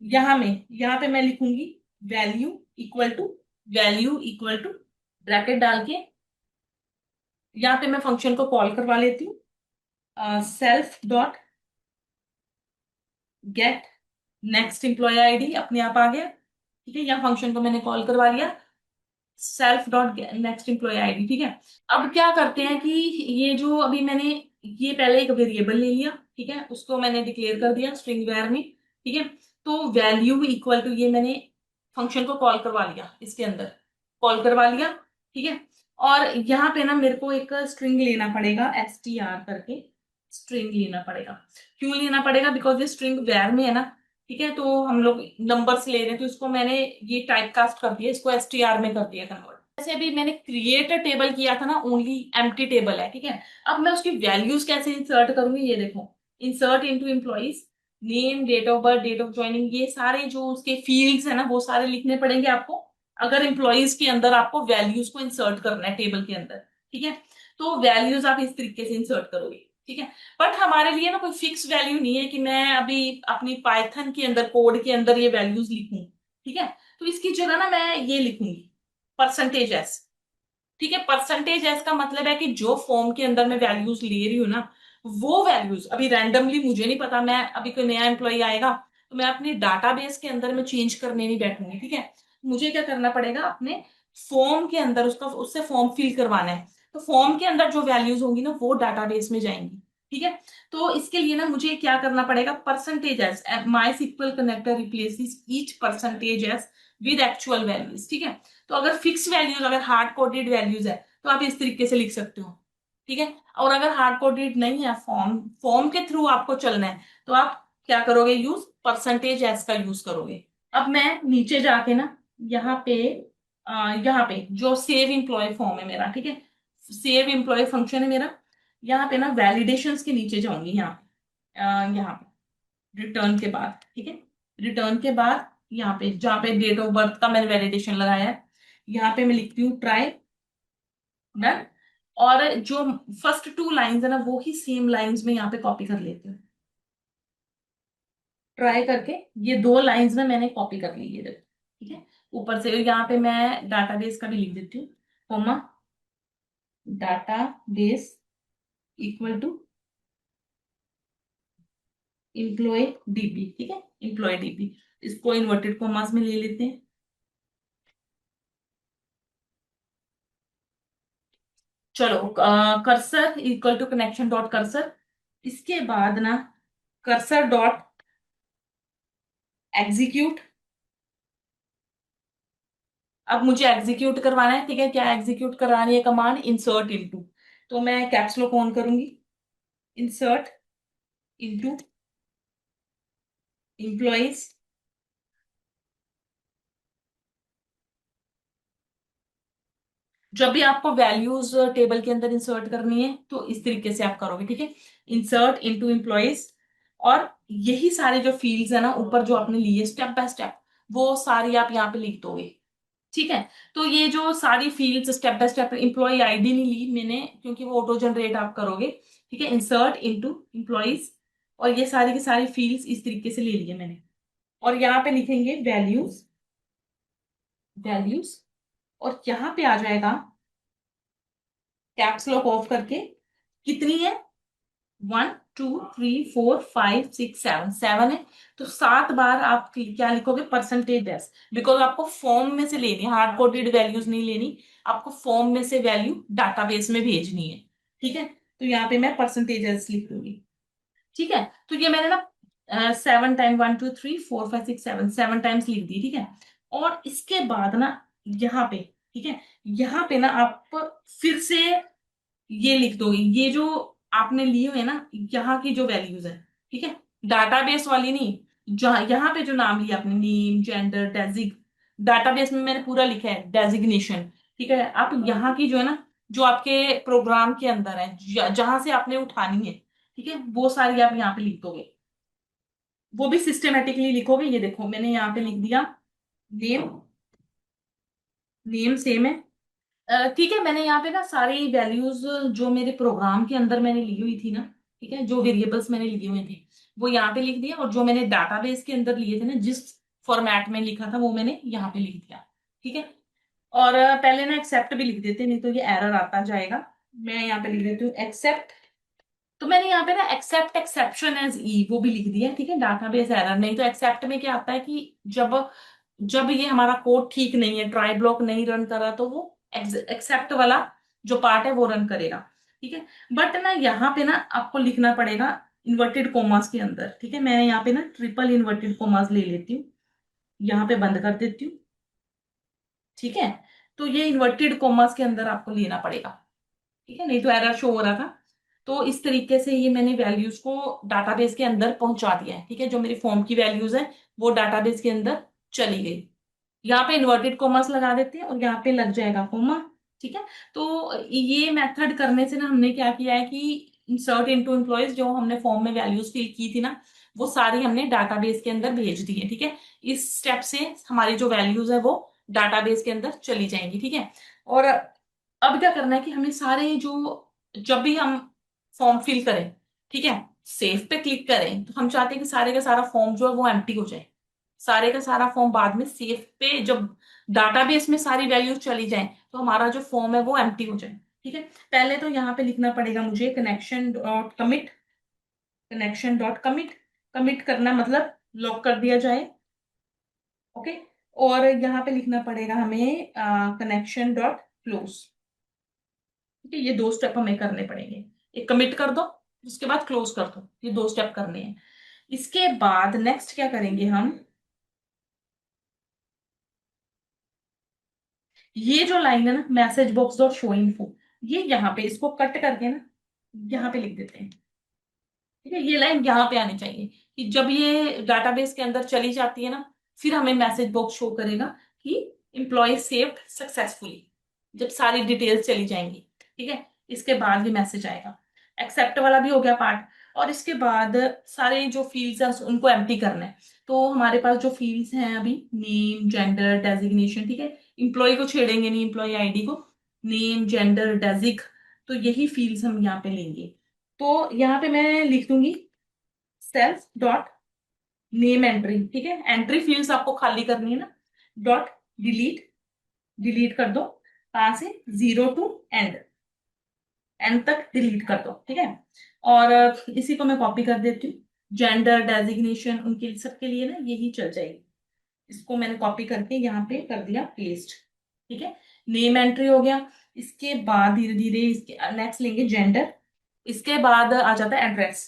यहाँ पे मैं लिखूंगी value equal to, value equal to bracket डाल के यहाँ पे मैं फंक्शन को कॉल करवा लेती हूँ, self dot get next employee ID, अपने आप आ गया। ठीक है, यहाँ फंक्शन को मैंने कॉल करवा लिया, self dot next employee ID. ठीक है, अब क्या करते हैं कि ये जो अभी मैंने, ये पहले एक वेरिएबल ले लिया, ठीक है, उसको मैंने डिक्लेयर कर दिया स्ट्रिंग वेर में। ठीक है, तो वैल्यू इक्वल टू, ये मैंने फंक्शन को कॉल करवा लिया, इसके अंदर कॉल करवा लिया। ठीक है, और यहाँ पे ना मेरे को एक स्ट्रिंग लेना पड़ेगा, str करके स्ट्रिंग लेना पड़ेगा। क्यों लेना पड़ेगा? बिकॉज ये स्ट्रिंग वेर में है ना। ठीक है, तो हम लोग नंबर्स ले रहे हैं, तो इसको मैंने ये टाइप कास्ट कर दिया, इसको str में कर दिया कन्वर्ट। जैसे अभी मैंने क्रिएट टेबल किया था ना, ओनली एम्प्टी टेबल है। ठीक है, अब मैं उसकी वैल्यूज कैसे इंसर्ट करूंगी, ये देखो, insert into employees, name, date of birth, date of joining, ये सारे जो उसके फील्ड्स है ना वो सारे लिखने पड़ेंगे आपको, अगर एम्प्लॉइज के अंदर आपको वैल्यूज को इंसर्ट करना है टेबल के अंदर। ठीक है, तो वैल्यूज आप इस तरीके से इंसर्ट करोगे। ठीक है, बट हमारे लिए ना कोई फिक्स वैल्यू नहीं है कि मैं अभी अपनी पाइथन के अंदर, कोड के अंदर ये वैल्यूज लिखूं। ठीक है, तो इसकी जगह ना मैं ये लिखूंगी परसेंटेज एस। ठीक है, परसेंटेज एस का मतलब है कि जो फॉर्म के अंदर मैं वैल्यूज ले रही हूँ ना, वो वैल्यूज अभी रैंडमली, मुझे नहीं पता, मैं अभी कोई नया एम्प्लॉय आएगा तो मैं अपनी डाटाबेस के अंदर में चेंज करने नहीं बैठूंगी, ठीक है। मुझे क्या करना पड़ेगा, अपने फॉर्म के अंदर उसका उससे फॉर्म फिल करवाना है। तो फॉर्म के अंदर जो वैल्यूज होंगी ना वो डाटाबेस में जाएंगी, ठीक है। तो इसके लिए ना मुझे क्या करना पड़ेगा, percentage S MySQL connector replaces each percentage S with actual values, ठीक है। तो अगर फिक्स वैल्यूज, अगर हार्ड कोडेड वैल्यूज है तो आप इस तरीके से लिख सकते हो, ठीक है। और अगर हार्ड कोडेड नहीं है, फॉर्म फॉर्म के थ्रू आपको चलना है, तो आप क्या करोगे, यूज परसेंटेज एस का यूज करोगे। अब मैं नीचे जाके ना यहाँ पे यहाँ पे जो सेव एम्प्लॉय फॉर्म है मेरा, ठीक है, सेव एम्प्लॉय फंक्शन है मेरा, यहाँ पे ना वैलिडेशंस के नीचे जाऊंगी, यहाँ पे यहाँ पे रिटर्न के बाद, ठीक है। रिटर्न के बाद यहाँ पे जहाँ पे डेट ऑफ बर्थ का मैंने वैलिडेशन लगाया है, यहाँ पे मैं लिखती हूँ ट्राई, डन। और जो फर्स्ट टू लाइंस है ना वो ही सेम लाइंस में यहाँ पे कॉपी कर लेती हूँ, ट्राई करके। ये दो लाइंस ना मैंने कॉपी कर ली है, देखो, ठीक है। ऊपर से यहाँ पे मैं डाटाबेस का भी लिख देती हूँ, comma database equal to employee DB, ठीक है, एम्प्लॉय डीबी। इसको इन्वर्टेड कॉमास में ले लेते हैं। चलो, cursor equal to connection dot cursor, इसके बाद ना कर्सर डॉट एग्जीक्यूट। अब मुझे एग्जीक्यूट करवाना है, ठीक है, क्या एग्जीक्यूट करानी है कमांड, इंसर्ट इनटू। तो मैं कैप्स लॉक ऑन करूंगी, इंसर्ट इनटू एम्प्लॉइज। जब भी आपको वैल्यूज टेबल के अंदर इंसर्ट करनी है तो इस तरीके से आप करोगे, ठीक है, इंसर्ट इनटू एम्प्लॉइज। और यही सारे जो फील्ड्स है ना ऊपर जो आपने लिए स्टेप बाय स्टेप, वो सारी आप यहाँ पे लिख दोगे, ठीक है। तो ये जो सारी fields step by step, employee ID नहीं ली मैंने क्योंकि वो ऑटो जनरेट आप करोगे, ठीक है, इंसर्ट इनटू एम्प्लॉइज। और ये सारी की सारी फील्ड्स इस तरीके से ले लिए मैंने। और यहाँ पे लिखेंगे वैल्यूज, वैल्यूज। और यहाँ पे आ जाएगा कैप्स लॉक ऑफ करके, कितनी है, 1 2 3 4 5 6 7, 7 है। तो 7 बार आप क्या लिखोगे, परसेंटेज एस, बिकॉज आपको फॉर्म में से लेनी है, हार्ड कोडेड वैल्यूज नहीं लेनी, आपको फॉर्म में से वैल्यू डाटाबेस में भेजनी है, ठीक है। तो यहाँ पे मैं परसेंटेज एस लिख दूंगी, ठीक है। तो ये मैंने ना 7 टाइम 1 2 3 4 5 6 7 7 टाइम्स लिख दी, ठीक है। और इसके बाद ना यहाँ पे, ठीक है, यहाँ पे ना आप फिर से ये लिख दोगे, ये जो आपने लिए हुए ना यहाँ की जो वैल्यूज है, ठीक है, डाटाबेस वाली नहीं, जहाँ यहाँ पे जो नाम लिया आपने, नेम जेंडर डेजिग, डाटाबेस में मैंने पूरा लिखा है डेजिग्नेशन, ठीक है। आप यहाँ की जो है ना, जो आपके प्रोग्राम के अंदर है, जहां से आपने उठानी है, ठीक है, वो सारी आप यहाँ पे लिख दोगे। वो भी सिस्टेमेटिकली लिखोगे, ये देखो मैंने यहाँ पे लिख दिया, नेम, नेम सेम है, ठीक है। मैंने यहाँ पे ना सारी वैल्यूज जो मेरे प्रोग्राम के अंदर मैंने ली हुई थी ना, ठीक है, जो वेरिएबल्स मैंने लिए हुए थे वो यहाँ पे लिख दिया, और जो मैंने डाटाबेस के अंदर लिए थे ना जिस फॉर्मेट में लिखा था वो मैंने यहाँ पे लिख दिया, ठीक है। और पहले ना एक्सेप्ट भी लिख देते, नहीं तो ये एरर आता जाएगा। मैं यहाँ पे लिख देती हूँ एक्सेप्ट। तो मैंने यहाँ पे ना एक्सेप्ट एक्सेप्शन एज ई वो भी लिख दिया, ठीक है, डाटाबेस एरर नहीं। तो एक्सेप्ट में क्या आता है कि जब जब ये हमारा कोड ठीक नहीं है, ट्राई ब्लॉक नहीं रन कर रहा, तो वो एक्सेप्ट वाला जो पार्ट है वो रन करेगा, ठीक है। बट ना यहाँ पे ना आपको लिखना पड़ेगा इन्वर्टेड कोमास के अंदर, ठीक है। मैं यहाँ पे ना ट्रिपल इन्वर्टेड कोमास ले लेती हूँ, यहाँ पे बंद कर देती हूँ, ठीक है। तो ये इन्वर्टेड कोमास के अंदर आपको लेना पड़ेगा, ठीक है, नहीं तो एरर शो हो रहा था। तो इस तरीके से ये मैंने वैल्यूज को डाटाबेस के अंदर पहुंचा दिया है, ठीक है। जो मेरी फॉर्म की वैल्यूज है वो डाटाबेस के अंदर चली गई। यहाँ पे इन्वर्टेड कॉमर्स लगा देते हैं और यहाँ पे लग जाएगा कोमा, ठीक है। तो ये मेथड करने से ना हमने क्या किया है कि इंसर्ट इनटू एम्प्लॉयज, जो हमने फॉर्म में वैल्यूज फिल की थी ना वो सारी हमने डाटाबेस के अंदर भेज दी है, ठीक है। इस स्टेप से हमारी जो वैल्यूज है वो डाटाबेस के अंदर चली जाएंगी, ठीक है। और अब क्या करना है कि हमें सारे जो, जब भी हम फॉर्म फिल करें, ठीक है, सेव पे क्लिक करें, तो हम चाहते हैं कि सारे का सारा फॉर्म जो है वो एम्प्टी हो जाए। सारे का सारा फॉर्म बाद में सेव पे जब डाटाबेस में सारी वैल्यूज चली जाए तो हमारा जो फॉर्म है वो एम्प्टी हो जाए, ठीक है। पहले तो यहाँ पे लिखना पड़ेगा मुझे connection dot commit, connection dot commit. Commit करना मतलब लॉक कर दिया जाए। ओके। और यहाँ पे लिखना पड़ेगा हमें कनेक्शन डॉट क्लोज। ठीक है, ये दो स्टेप हमें करने पड़ेंगे। एक कमिट कर दो, उसके बाद क्लोज कर दो, ये दो स्टेप करने हैं। इसके बाद नेक्स्ट क्या करेंगे हम, ये जो लाइन है ना, message box dot show info, ये यहाँ पे इसको कट करके ना यहाँ पे लिख देते हैं। ठीक है, ये लाइन यहाँ पे आनी चाहिए कि जब ये डाटाबेस के अंदर चली जाती है ना, फिर हमें मैसेज बॉक्स शो करेगा कि एम्प्लॉय सेव्ड सक्सेसफुली, जब सारी डिटेल्स चली जाएंगी। ठीक है, इसके बाद ये मैसेज आएगा। एक्सेप्ट वाला भी हो गया पार्ट। और इसके बाद सारे जो फील्ड्स हैं उनको एम्प्टी करना है। तो हमारे पास जो फील्ड्स हैं अभी, नेम, जेंडर, डेजिग्नेशन, ठीक है, एम्प्लॉय को छेड़ेंगे नहीं, एम्प्लॉय आईडी को, नेम, जेंडर, डेजिग, तो यही फील्ड्स हम यहाँ पे लेंगे। तो यहाँ पे मैं लिख दूंगी सेल्फ डॉट नेम एंट्री। ठीक है, एंट्री फील्ड्स आपको खाली करनी है ना, डॉट डिलीट, डिलीट कर दो, कहां से, 0 to एंड, एंड तक डिलीट कर दो। ठीक है, और इसी को मैं कॉपी कर देती हूँ। जेंडर, डेजिग्नेशन, उनके सबके लिए ना यही चल जाएगी। इसको मैंने कॉपी करके यहाँ पे कर दिया पेस्ट। ठीक है, नेम एंट्री हो गया। इसके बाद धीरे धीरे इसके नेक्स्ट लेंगे जेंडर। इसके बाद आ जाता है एड्रेस।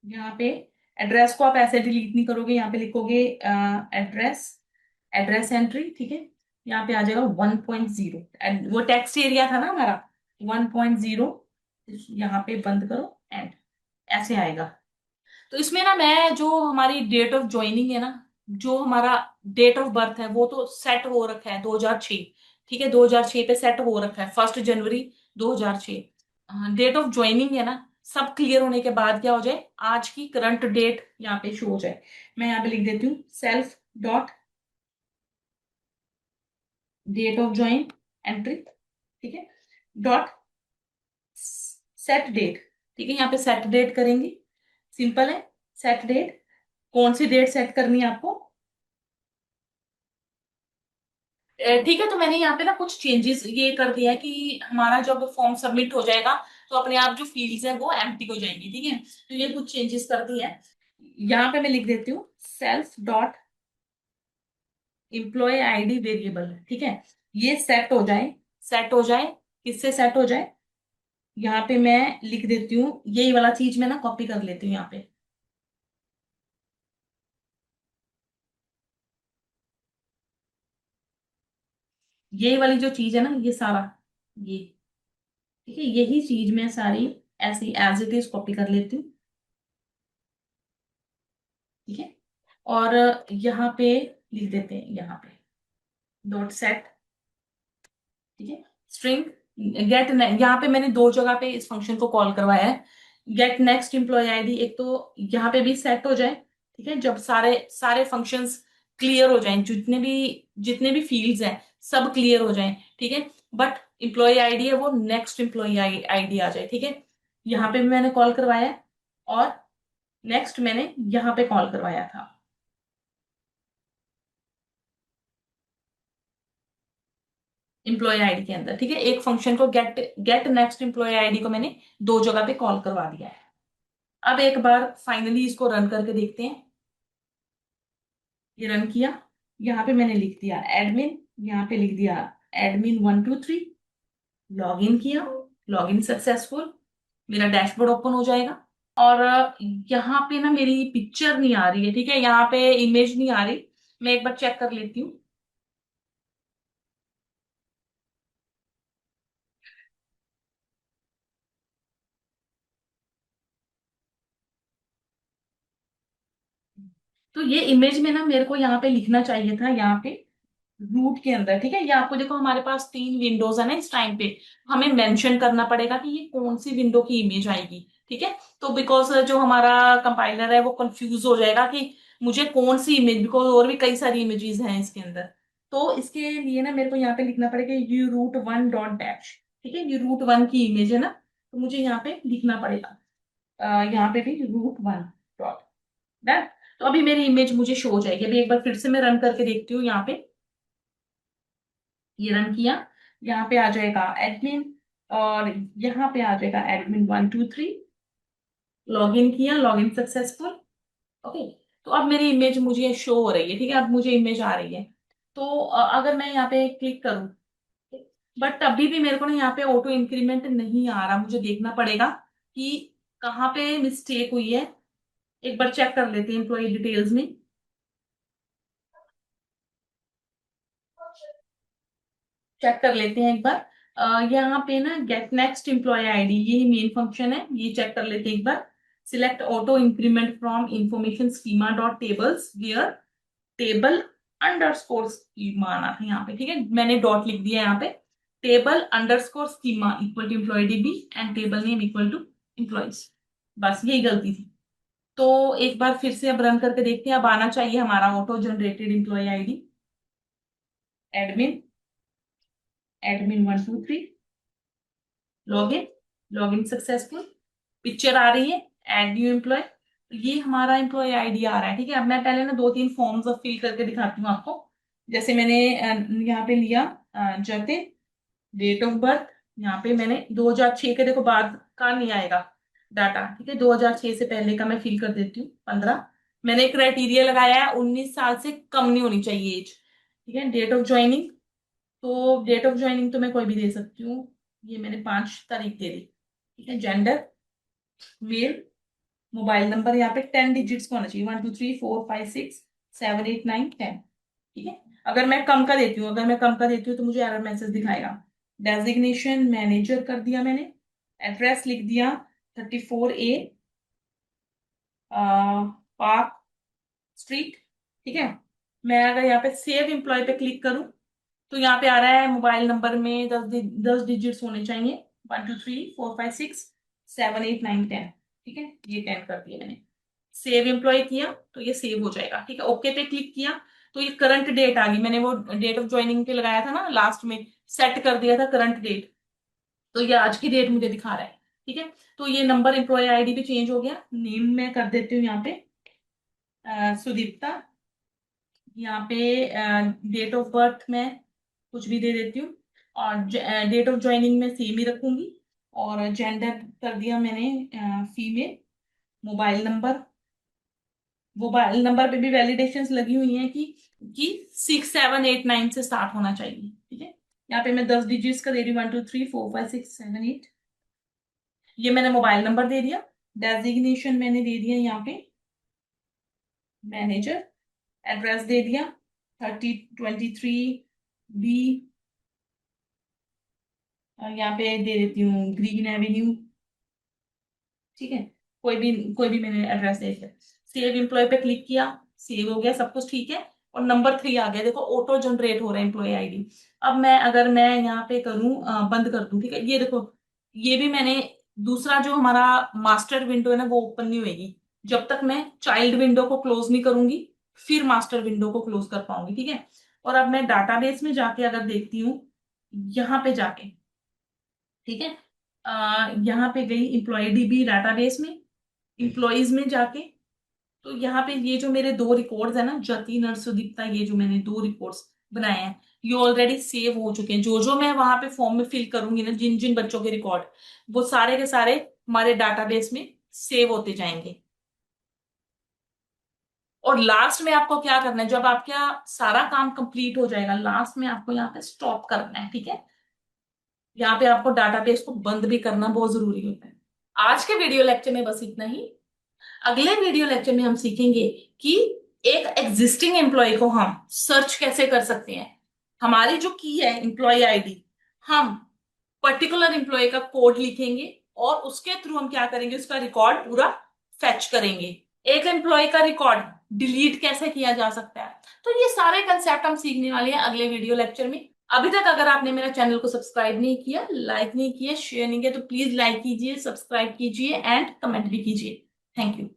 यहाँ पे एड्रेस को आप ऐसे डिलीट नहीं करोगे, यहाँ पे लिखोगे एड्रेस, एड्रेस एंट्री। ठीक है, यहाँ पे आ जाएगा 1.0, वो टेक्स्ट एरिया था ना हमारा, 1.0, यहाँ पे बंद करो एंड, ऐसे आएगा। तो इसमें ना मैं जो हमारी डेट ऑफ ज्वाइनिंग है ना, जो हमारा डेट ऑफ बर्थ है वो तो सेट हो रखा है 2006। ठीक है, 2006 पे सेट हो रखा है, 1 जनवरी 2006। डेट ऑफ ज्वाइनिंग है ना, सब क्लियर होने के बाद क्या हो जाए, आज की करंट डेट यहाँ पे शो हो जाए। मैं यहाँ पे लिख देती हूँ self dot date of join entry. ठीक है, डॉट सेट डेट। ठीक है, यहाँ पे सेट डेट करेंगे, सिंपल है। सेट डेट, कौन सी डेट सेट करनी है आपको। ठीक है, तो मैंने यहाँ पे ना कुछ चेंजेस ये कर दिया है कि हमारा जब फॉर्म सबमिट हो जाएगा तो अपने आप जो फील्ड्स हैं वो एम्प्टी हो जाएंगी। ठीक है, तो ये कुछ चेंजेस कर दी है। यहाँ पे मैं लिख देती हूँ self dot employee ID variable. ठीक है, ये सेट हो जाए, सेट हो जाए, किससे सेट हो जाए, यहाँ पे मैं लिख देती हूँ, यही वाला चीज मैं ना कॉपी कर लेती हूँ यहाँ पे। यही वाली जो चीज है ना, ये सारा, ये, ठीक है, यही चीज मैं सारी ऐसी एज इट इज कॉपी कर लेती हूँ। ठीक है, और यहाँ पे लिख देते हैं, यहाँ पे डॉट सेट। ठीक है, स्ट्रिंग गेट, यहाँ पे मैंने दो जगह पे इस फंक्शन को कॉल करवाया है। गेट नेक्स्ट एम्प्लॉय आईडी, एक तो यहाँ पे भी सेट हो जाए। ठीक है, जब सारे सारे फंक्शंस क्लियर हो जाएं, जितने भी फील्ड्स हैं सब क्लियर हो जाएं। ठीक है, बट एम्प्लॉय आईडी है वो नेक्स्ट एम्प्लॉय आईडी आ जाए। ठीक है, यहाँ पे भी मैंने कॉल करवाया है, और नेक्स्ट मैंने यहाँ पे कॉल करवाया था एम्प्लॉय आईडी के अंदर। ठीक है, एक फंक्शन को get get next employee ID को मैंने दो जगह पे कॉल करवा दिया है। अब एक बार फाइनली इसको रन करके देखते हैं। ये रन किया, यहाँ पे मैंने लिख दिया एडमिन, यहाँ पे लिख दिया admin123, लॉग इन किया, लॉग इन सक्सेसफुल, मेरा डैशबोर्ड ओपन हो जाएगा। और यहाँ पे ना मेरी पिक्चर नहीं आ रही है। ठीक है, यहाँ पे इमेज नहीं आ रही, मैं एक बार चेक कर लेती हूँ। तो ये इमेज में ना मेरे को यहाँ पे लिखना चाहिए था, यहाँ पे रूट के अंदर। ठीक है, ये आपको देखो हमारे पास तीन विंडोज है ना इस टाइम पे, हमें मेंशन करना पड़ेगा कि ये कौन सी विंडो की इमेज आएगी। ठीक है, तो बिकॉज जो हमारा कंपाइलर है वो कंफ्यूज हो जाएगा कि मुझे कौन सी इमेज, बिकॉज और भी कई सारी इमेजेस हैं इसके अंदर। तो इसके लिए ना मेरे को यहाँ पे लिखना पड़ेगा you root one dot dash. ठीक है, ये रूट वन की इमेज है ना, तो मुझे यहाँ पे लिखना पड़ेगा यहाँ पे भी रूट वन डॉट डैश। तो अभी मेरी इमेज मुझे शो हो जाएगी। अभी एक बार फिर से मैं रन करके देखती हूँ यहाँ पे। ये रन किया, यहाँ पे आ जाएगा एडमिन, और यहाँ पे आ जाएगा admin123, लॉग इन किया, लॉग इन सक्सेसफुल। ओके, तो अब मेरी इमेज मुझे शो हो रही है, ठीक है, अब मुझे इमेज आ रही है। तो अगर मैं यहाँ पे क्लिक करूँ, बट अभी भी मेरे को ना यहाँ पे ऑटो इंक्रीमेंट नहीं आ रहा, मुझे देखना पड़ेगा कि कहाँ पे मिस्टेक हुई है। एक बार चेक कर लेते हैं एम्प्लॉय डिटेल्स में। चेक कर लेते हैं एक बार। यहाँ पे ना गेट नेक्स्ट एम्प्लॉय आईडी, ये मेन फंक्शन है, ये चेक कर लेते हैं एक बार। Select auto increment from information schema dot tables where table underscore schema आना है यहाँ पे, ठीक है, मैंने डॉट लिख दिया यहाँ पे। Table underscore schema equal to employee DB and table name equal to employees. बस यही गलती थी। तो एक बार फिर से अब रन करके देखते हैं, अब आना चाहिए हमारा auto generated employee ID. Admin, admin 123, login, login successful, picture आ रही है, एड न्यू एम्प्लॉय। ये हमारा एम्प्लॉय आईडी आ रहा है, ठीक है। अब मैं पहले ना 2-3 फॉर्म्स फिल करके दिखाती हूँ आपको। जैसे मैंने यहाँ पे लिया जतिन, डेट ऑफ बर्थ, यहाँ पे मैंने 2006 के, देखो बाद का नहीं आएगा डाटा, ठीक है, 2006 से पहले का मैं फिल कर देती हूँ 15। मैंने एक क्राइटेरिया लगाया है 19 साल से कम नहीं होनी चाहिए एज, ठीक है। डेट ऑफ ज्वाइनिंग, तो डेट ऑफ ज्वाइनिंग तो मैं कोई भी दे सकती हूँ, ये मैंने 5 तारीख दे दी, ठीक है। जेंडर मेल, मोबाइल नंबर यहाँ पे 10 डिजिट्स का होना चाहिए, 1 2 3 4 5 6 7 8 9 10, ठीक है। अगर मैं कम का देती हूँ, अगर मैं कम का देती हूँ तो मुझे एरर मैसेज दिखाएगा। डेजिग्नेशन मैनेजर कर दिया मैंने। एड्रेस लिख दिया 34A पार्क स्ट्रीट, ठीक है। मैं अगर यहाँ पे सेव एम्प्लॉय पे क्लिक करूँ तो यहाँ पे आ रहा है मोबाइल नंबर में 10 डिजिट्स होने चाहिए, 1 2 3 4 5 6 7 8 9 10, ठीक है, ये 10 कर दिया मैंने। सेव एम्प्लॉय किया तो ये सेव हो जाएगा, ठीक है। ओके पे क्लिक किया तो ये करंट डेट आ गई, मैंने वो डेट ऑफ ज्वाइनिंग पे लगाया था ना लास्ट में, सेट कर दिया था करंट डेट, तो ये आज की डेट मुझे दिखा रहा है, ठीक है। तो ये नंबर एम्प्लॉय आईडी भी चेंज हो गया। नेम में कर देती हूँ यहाँ पे सुदीप्ता, यहाँ पे डेट ऑफ बर्थ में कुछ भी दे देती हूँ, और डेट ऑफ ज्वाइनिंग में सेम ही रखूंगी, और जेंडर कर दिया मैंने female. Mobile number, mobile number पे भी वैलिडेशंस लगी हुई हैं कि 6 7 8 9 से स्टार्ट होना चाहिए, ठीक है। यहाँ पे मैं 10 डिजिट्स का दे रही हूँ, 1 2 3 4 5 6 7 8, ये मैंने मोबाइल नंबर दे दिया। डेजिग्नेशन मैंने दे दिया यहाँ पे मैनेजर। एड्रेस दे दिया 3023 B, यहाँ पे दे देती हूँ ग्रीन एवेन्यू, ठीक है। कोई भी मैंने एड्रेस दे दिया। सेव एम्प्लॉय पे क्लिक किया, सेव हो गया, सब कुछ ठीक है। और नंबर 3 आ गया, देखो ऑटो जनरेट हो रहा है एम्प्लॉय आईडी। अब मैं अगर मैं यहाँ पे करूँ बंद कर दूं, ठीक है, ये देखो, ये भी मैंने दूसरा जो हमारा मास्टर विंडो है ना वो ओपन नहीं होगी जब तक मैं चाइल्ड विंडो को क्लोज नहीं करूंगी, फिर मास्टर विंडो को क्लोज कर पाऊंगी, ठीक है। और अब मैं डाटाबेस में जाके अगर देखती हूँ, यहाँ पे जाके, ठीक है, यहाँ पे गई इम्प्लॉय डीबी डाटाबेस में, इम्प्लॉइज में जाके, तो यहाँ पे ये जो मेरे 2 रिकॉर्ड्स है ना, जतिन और सुदीप्ता, ये जो मैंने 2 रिकॉर्ड्स बनाए हैं, ये ऑलरेडी सेव हो चुके हैं। जो जो मैं वहां पे फॉर्म में फिल करूंगी ना, जिन जिन बच्चों के रिकॉर्ड, वो सारे के सारे हमारे डाटाबेस में सेव होते जाएंगे। और लास्ट में आपको क्या करना है, जब आपका सारा काम कंप्लीट हो जाएगा, लास्ट में आपको यहाँ पे स्टॉप करना है, ठीक है। यहाँ पे आपको डाटाबेस को बंद भी करना बहुत जरूरी होता है। आज के वीडियो लेक्चर में बस इतना ही। अगले वीडियो लेक्चर में हम सीखेंगे कि एक एग्जिस्टिंग एम्प्लॉय को हम सर्च कैसे कर सकते हैं। हमारी जो की है एम्प्लॉय आईडी, हम पर्टिकुलर एम्प्लॉय का कोड लिखेंगे और उसके थ्रू हम क्या करेंगे, उसका रिकॉर्ड पूरा फेच करेंगे। एक एम्प्लॉय का रिकॉर्ड डिलीट कैसे किया जा सकता है, तो ये सारे कंसेप्ट हम सीखने वाले हैं अगले वीडियो लेक्चर में। अभी तक अगर आपने मेरा चैनल को सब्सक्राइब नहीं किया, लाइक नहीं किया, शेयर नहीं किया, तो प्लीज लाइक कीजिए, सब्सक्राइब कीजिए एंड कमेंट भी कीजिए। Thank you.